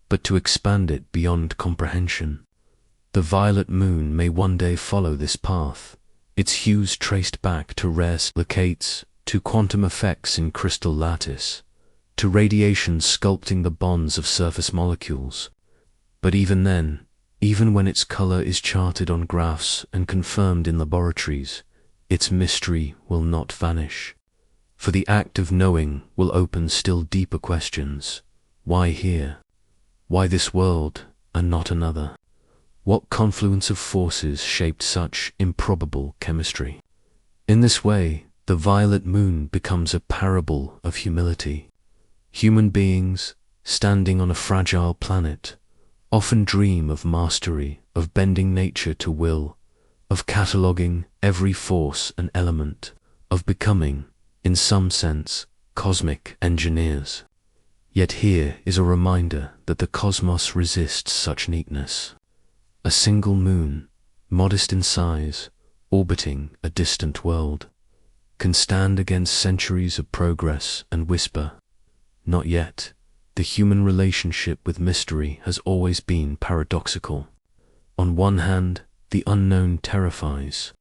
S1: but to expand it beyond comprehension. The violet moon may one day follow this path, its hues traced back to rare silicates, to quantum effects in crystal lattice, to radiation sculpting the bonds of surface molecules. But even then, even when its color is charted on graphs and confirmed in laboratories, its mystery will not vanish. For the act of knowing will open still deeper questions. Why here? Why this world and not another? What confluence of forces shaped such improbable chemistry? In this way, the violet moon becomes a parable of humility. Human beings, standing on a fragile planet, often dream of mastery, of bending nature to will, of cataloging every force and element, of becoming, in some sense, cosmic engineers. Yet here is a reminder that the cosmos resists such neatness. A single moon, modest in size, orbiting a distant world, can stand against centuries of progress and whisper, "Not yet." The human relationship with mystery has always been paradoxical. On one hand, the unknown terrifies.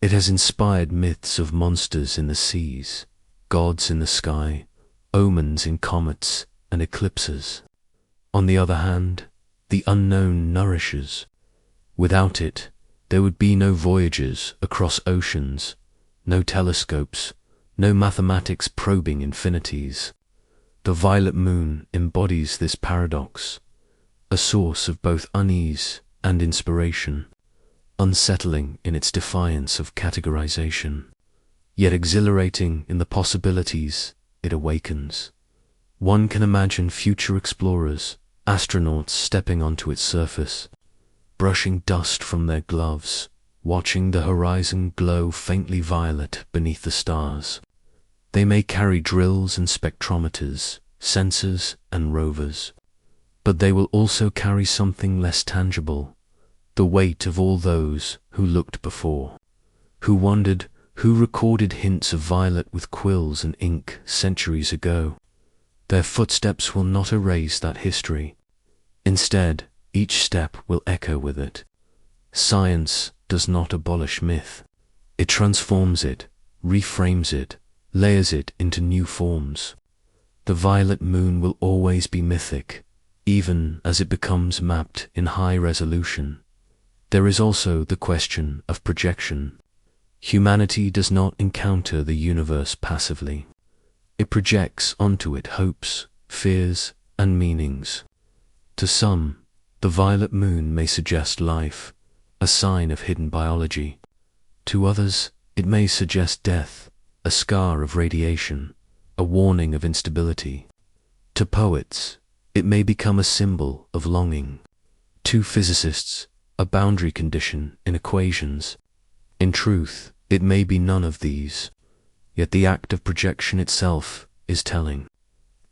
S1: It has inspired myths of monsters in the seas, gods in the sky, omens in comets and eclipses. On the other hand, the unknown nourishes. Without it, there would be no voyages across oceans, no telescopes, no mathematics probing infinities. The violet moon embodies this paradox, a source of both unease and inspiration, unsettling in its defiance of categorization, yet exhilarating in the possibilities it awakens. One can imagine future explorers, astronauts stepping onto its surface, brushing dust from their gloves, watching the horizon glow faintly violet beneath the stars. They may carry drills and spectrometers, sensors and rovers, but they will also carry something less tangible, the weight of all those who looked before, who wondered, who recorded hints of violet with quills and ink centuries ago. Their footsteps will not erase that history. Instead, each step will echo with it. Science does not abolish myth. It transforms it, reframes it, layers it into new forms. The violet moon will always be mythic, even as it becomes mapped in high resolution. There is also the question of projection. Humanity does not encounter the universe passively. It projects onto it hopes, fears, and meanings. To some, the violet moon may suggest life, a sign of hidden biology. To others, it may suggest death, a scar of radiation, a warning of instability. To poets, it may become a symbol of longing. To physicists, a boundary condition in equations. In truth, it may be none of these, yet the act of projection itself is telling.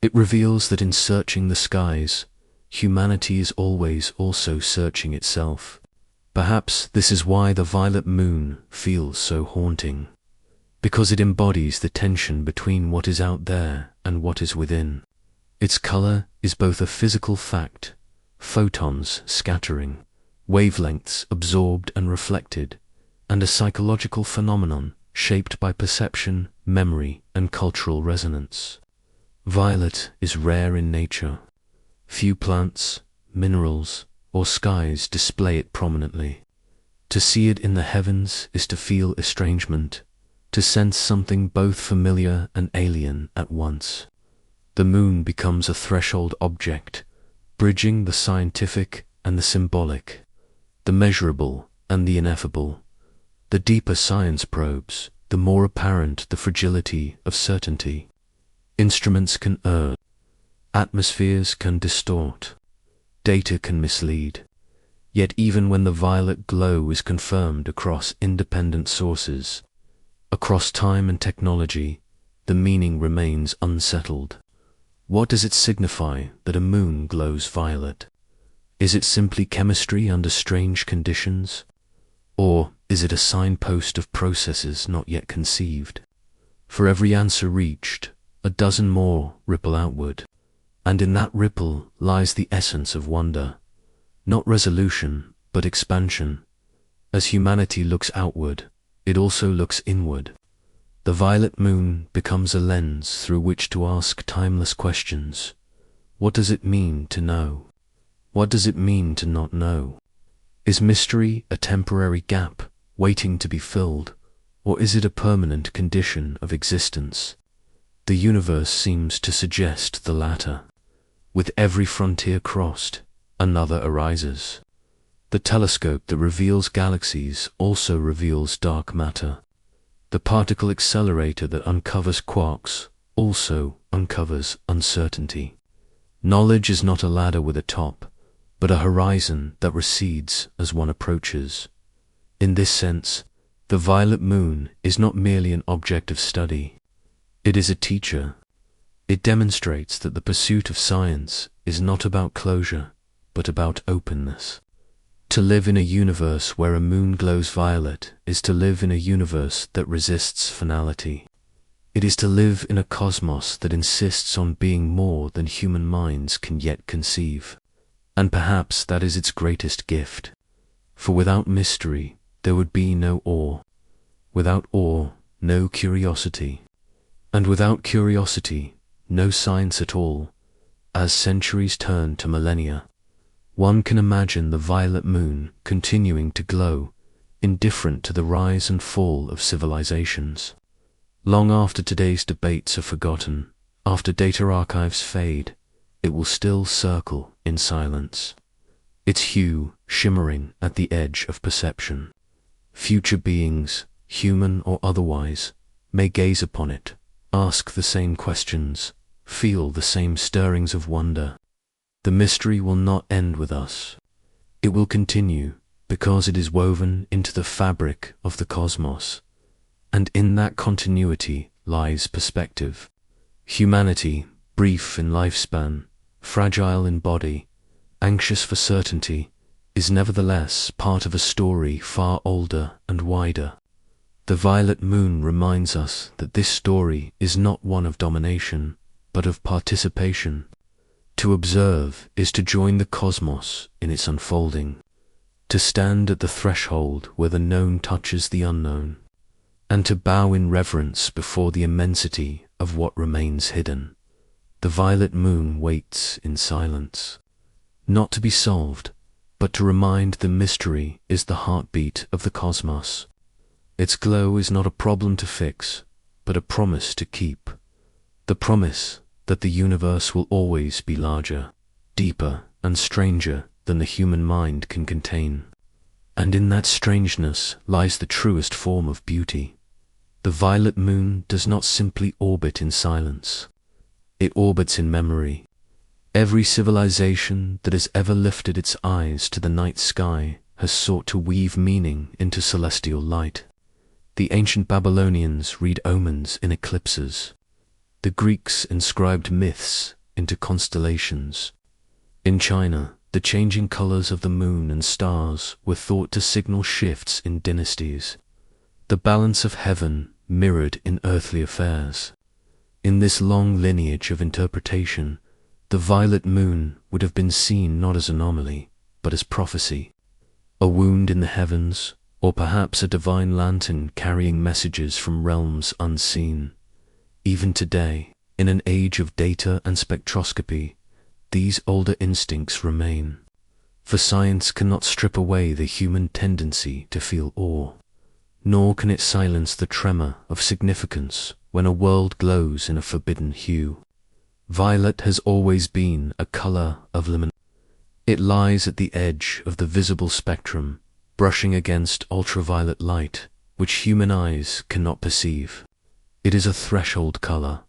S1: It reveals that in searching the skies, humanity is always also searching itself. Perhaps this is why the violet moon feels so haunting, because it embodies the tension between what is out there and what is within. Its color is both a physical fact, photons scattering, wavelengths absorbed and reflected, and a psychological phenomenon shaped by perception, memory, and cultural resonance. Violet is rare in nature. Few plants, minerals, or skies display it prominently. To see it in the heavens is to feel estrangement, to sense something both familiar and alien at once. The moon becomes a threshold object, bridging the scientific and the symbolic, the measurable and the ineffable. The deeper science probes, the more apparent the fragility of certainty. Instruments can err, atmospheres can distort, data can mislead. Yet even when the violet glow is confirmed across independent sources, across time and technology, the meaning remains unsettled. What does it signify that a moon glows violet? Is it simply chemistry under strange conditions? Or is it a signpost of processes not yet conceived? For every answer reached, a dozen more ripple outward, and in that ripple lies the essence of wonder, not resolution, but expansion. As humanity looks outward, it also looks inward. The violet moon becomes a lens through which to ask timeless questions. What does it mean to know? What does it mean to not know? Is mystery a temporary gap waiting to be filled, or is it a permanent condition of existence? The universe seems to suggest the latter. With every frontier crossed, another arises. The telescope that reveals galaxies also reveals dark matter. The particle accelerator that uncovers quarks also uncovers uncertainty. Knowledge is not a ladder with a top, but a horizon that recedes as one approaches. In this sense, the violet moon is not merely an object of study. It is a teacher. It demonstrates that the pursuit of science is not about closure, but about openness. To live in a universe where a moon glows violet is to live in a universe that resists finality. It is to live in a cosmos that insists on being more than human minds can yet conceive. And perhaps that is its greatest gift. For without mystery, there would be no awe. Without awe, no curiosity. And without curiosity, no science at all. As centuries turn to millennia, one can imagine the violet moon continuing to glow, indifferent to the rise and fall of civilizations. Long after today's debates are forgotten, after data archives fade, it will still circle in silence, its hue shimmering at the edge of perception. Future beings, human or otherwise, may gaze upon it, ask the same questions, feel the same stirrings of wonder. The mystery will not end with us. It will continue because it is woven into the fabric of the cosmos, and in that continuity lies perspective. Humanity, brief in lifespan, fragile in body, anxious for certainty, is nevertheless part of a story far older and wider. The violet moon reminds us that this story is not one of domination, but of participation. To observe is to join the cosmos in its unfolding, to stand at the threshold where the known touches the unknown, and to bow in reverence before the immensity of what remains hidden. The violet moon waits in silence, not to be solved, but to remind the mystery is the heartbeat of the cosmos. Its glow is not a problem to fix, but a promise to keep. The promise that the universe will always be larger, deeper, and stranger than the human mind can contain. And in that strangeness lies the truest form of beauty. The violet moon does not simply orbit in silence. It orbits in memory. Every civilization that has ever lifted its eyes to the night sky has sought to weave meaning into celestial light. The ancient Babylonians read omens in eclipses. The Greeks inscribed myths into constellations. In China, the changing colors of the moon and stars were thought to signal shifts in dynasties. The balance of heaven mirrored in earthly affairs. In this long lineage of interpretation, the violet moon would have been seen not as anomaly, but as prophecy. A wound in the heavens, or perhaps a divine lantern carrying messages from realms unseen. Even today, in an age of data and spectroscopy, these older instincts remain. For science cannot strip away the human tendency to feel awe, nor can it silence the tremor of significance when a world glows in a forbidden hue. Violet has always been a color of liminality. It lies at the edge of the visible spectrum, brushing against ultraviolet light, which human eyes cannot perceive. It is a threshold color,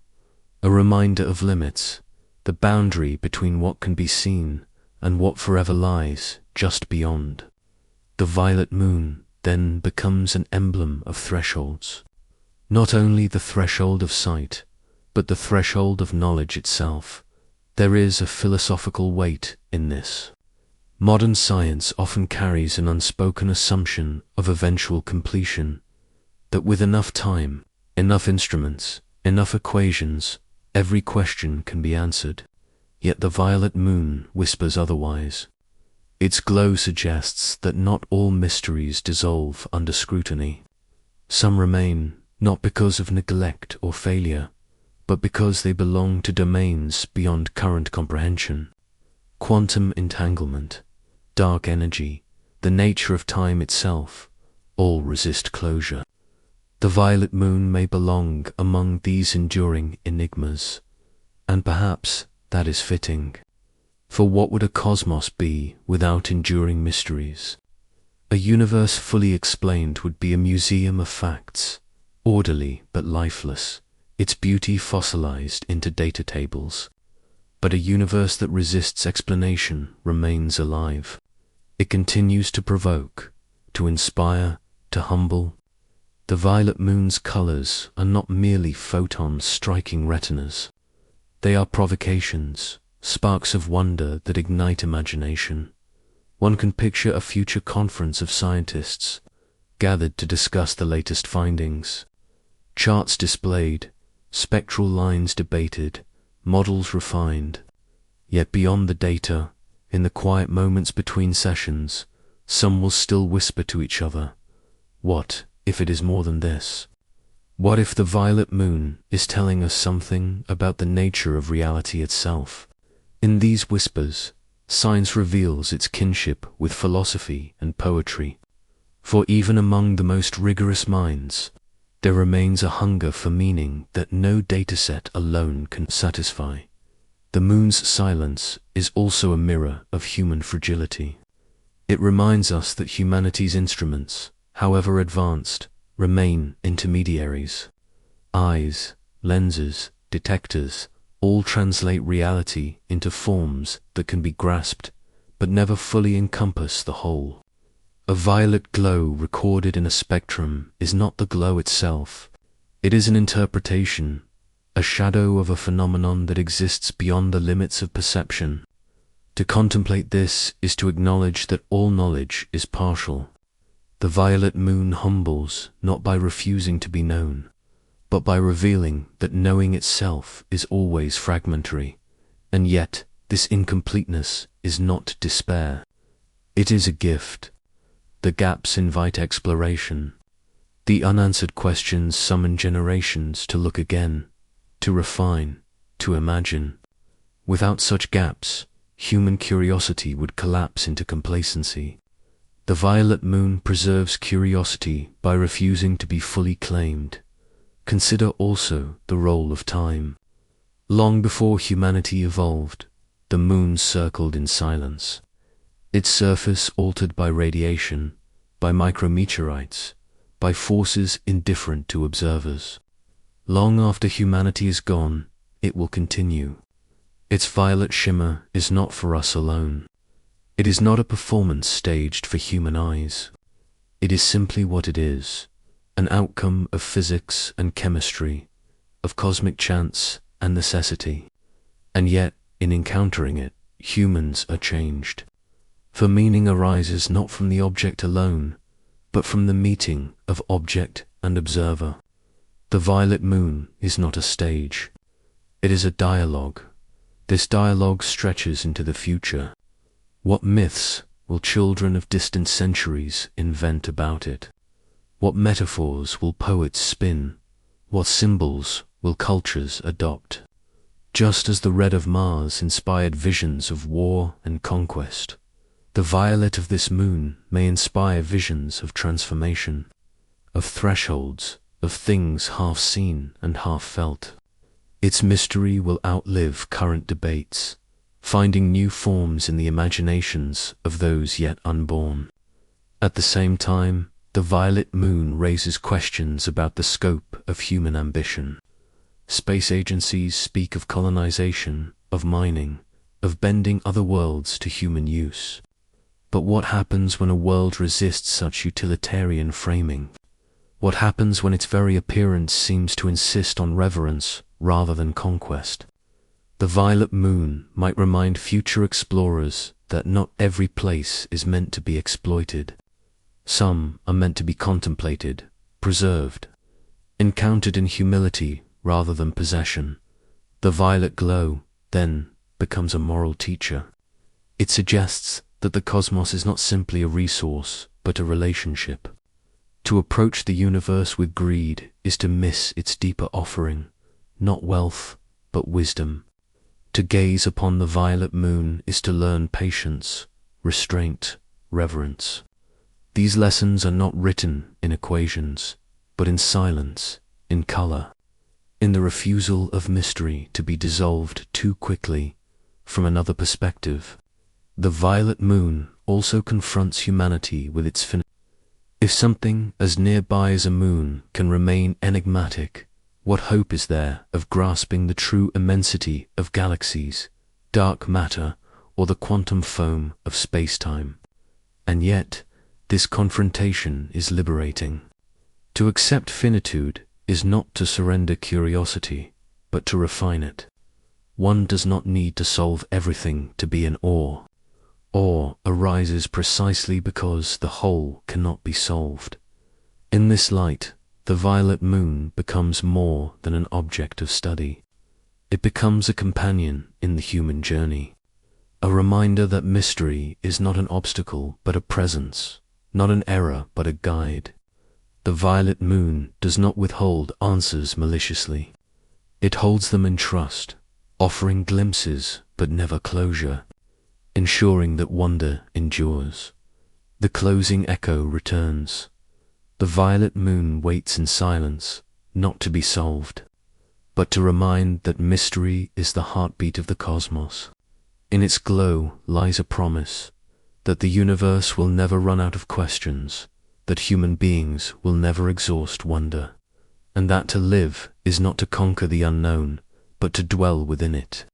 S1: a reminder of limits, the boundary between what can be seen and what forever lies just beyond. The violet moon then becomes an emblem of thresholds. Not only the threshold of sight, but the threshold of knowledge itself. There is a philosophical weight in this. Modern science often carries an unspoken assumption of eventual completion, that with enough time, enough instruments, enough equations, every question can be answered. Yet the violet moon whispers otherwise. Its glow suggests that not all mysteries dissolve under scrutiny. Some remain, not because of neglect or failure, but because they belong to domains beyond current comprehension. Quantum entanglement, dark energy, the nature of time itself, all resist closure. The violet moon may belong among these enduring enigmas, and perhaps that is fitting. For what would a cosmos be without enduring mysteries? A universe fully explained would be a museum of facts, orderly but lifeless, its beauty fossilized into data tables. But a universe that resists explanation remains alive. It continues to provoke, to inspire, to humble. The violet moon's colors are not merely photons striking retinas. They are provocations, sparks of wonder that ignite imagination. One can picture a future conference of scientists gathered to discuss the latest findings. Charts displayed, spectral lines debated, models refined. Yet beyond the data, in the quiet moments between sessions, some will still whisper to each other, "What if it is more than this? What if the violet moon is telling us something about the nature of reality itself?" In these whispers, science reveals its kinship with philosophy and poetry. For even among the most rigorous minds, there remains a hunger for meaning that no dataset alone can satisfy. The moon's silence is also a mirror of human fragility. It reminds us that humanity's instruments, however advanced, remain intermediaries. Eyes, lenses, detectors, all translate reality into forms that can be grasped, but never fully encompass the whole. A violet glow recorded in a spectrum is not the glow itself. It is an interpretation, a shadow of a phenomenon that exists beyond the limits of perception. To contemplate this is to acknowledge that all knowledge is partial. The violet moon humbles not by refusing to be known, but by revealing that knowing itself is always fragmentary, and yet this incompleteness is not despair. It is a gift. The gaps invite exploration. The unanswered questions summon generations to look again, to refine, to imagine. Without such gaps, human curiosity would collapse into complacency. The violet moon preserves curiosity by refusing to be fully claimed. Consider also the role of time. Long before humanity evolved, the moon circled in silence. Its surface altered by radiation, by micrometeorites, by forces indifferent to observers. Long after humanity is gone, it will continue. Its violet shimmer is not for us alone. It is not a performance staged for human eyes. It is simply what it is, an outcome of physics and chemistry, of cosmic chance and necessity. And yet, in encountering it, humans are changed. For meaning arises not from the object alone, but from the meeting of object and observer. The violet moon is not a stage. It is a dialogue. This dialogue stretches into the future. What myths will children of distant centuries invent about it? What metaphors will poets spin? What symbols will cultures adopt? Just as the red of Mars inspired visions of war and conquest, the violet of this moon may inspire visions of transformation, of thresholds, of things half seen and half felt. Its mystery will outlive current debates, finding new forms in the imaginations of those yet unborn. At the same time, the violet moon raises questions about the scope of human ambition. Space agencies speak of colonization, of mining, of bending other worlds to human use. But what happens when a world resists such utilitarian framing? What happens when its very appearance seems to insist on reverence rather than conquest? The violet moon might remind future explorers that not every place is meant to be exploited. Some are meant to be contemplated, preserved, encountered in humility rather than possession. The violet glow, then, becomes a moral teacher. It suggests that the cosmos is not simply a resource, but a relationship. To approach the universe with greed is to miss its deeper offering, not wealth, but wisdom. To gaze upon the violet moon is to learn patience, restraint, reverence. These lessons are not written in equations, but in silence, in color, in the refusal of mystery to be dissolved too quickly from another perspective. The violet moon also confronts humanity with its finitude. If something as nearby as a moon can remain enigmatic, what hope is there of grasping the true immensity of galaxies, dark matter, or the quantum foam of space-time? And yet, this confrontation is liberating. To accept finitude is not to surrender curiosity, but to refine it. One does not need to solve everything to be in awe. Awe arises precisely because the whole cannot be solved. In this light, the violet moon becomes more than an object of study. It becomes a companion in the human journey, a reminder that mystery is not an obstacle but a presence, not an error but a guide. The violet moon does not withhold answers maliciously. It holds them in trust, offering glimpses but never closure, ensuring that wonder endures. The closing echo returns. The violet moon waits in silence, not to be solved, but to remind that mystery is the heartbeat of the cosmos. In its glow lies a promise that the universe will never run out of questions, that human beings will never exhaust wonder, and that to live is not to conquer the unknown, but to dwell within it.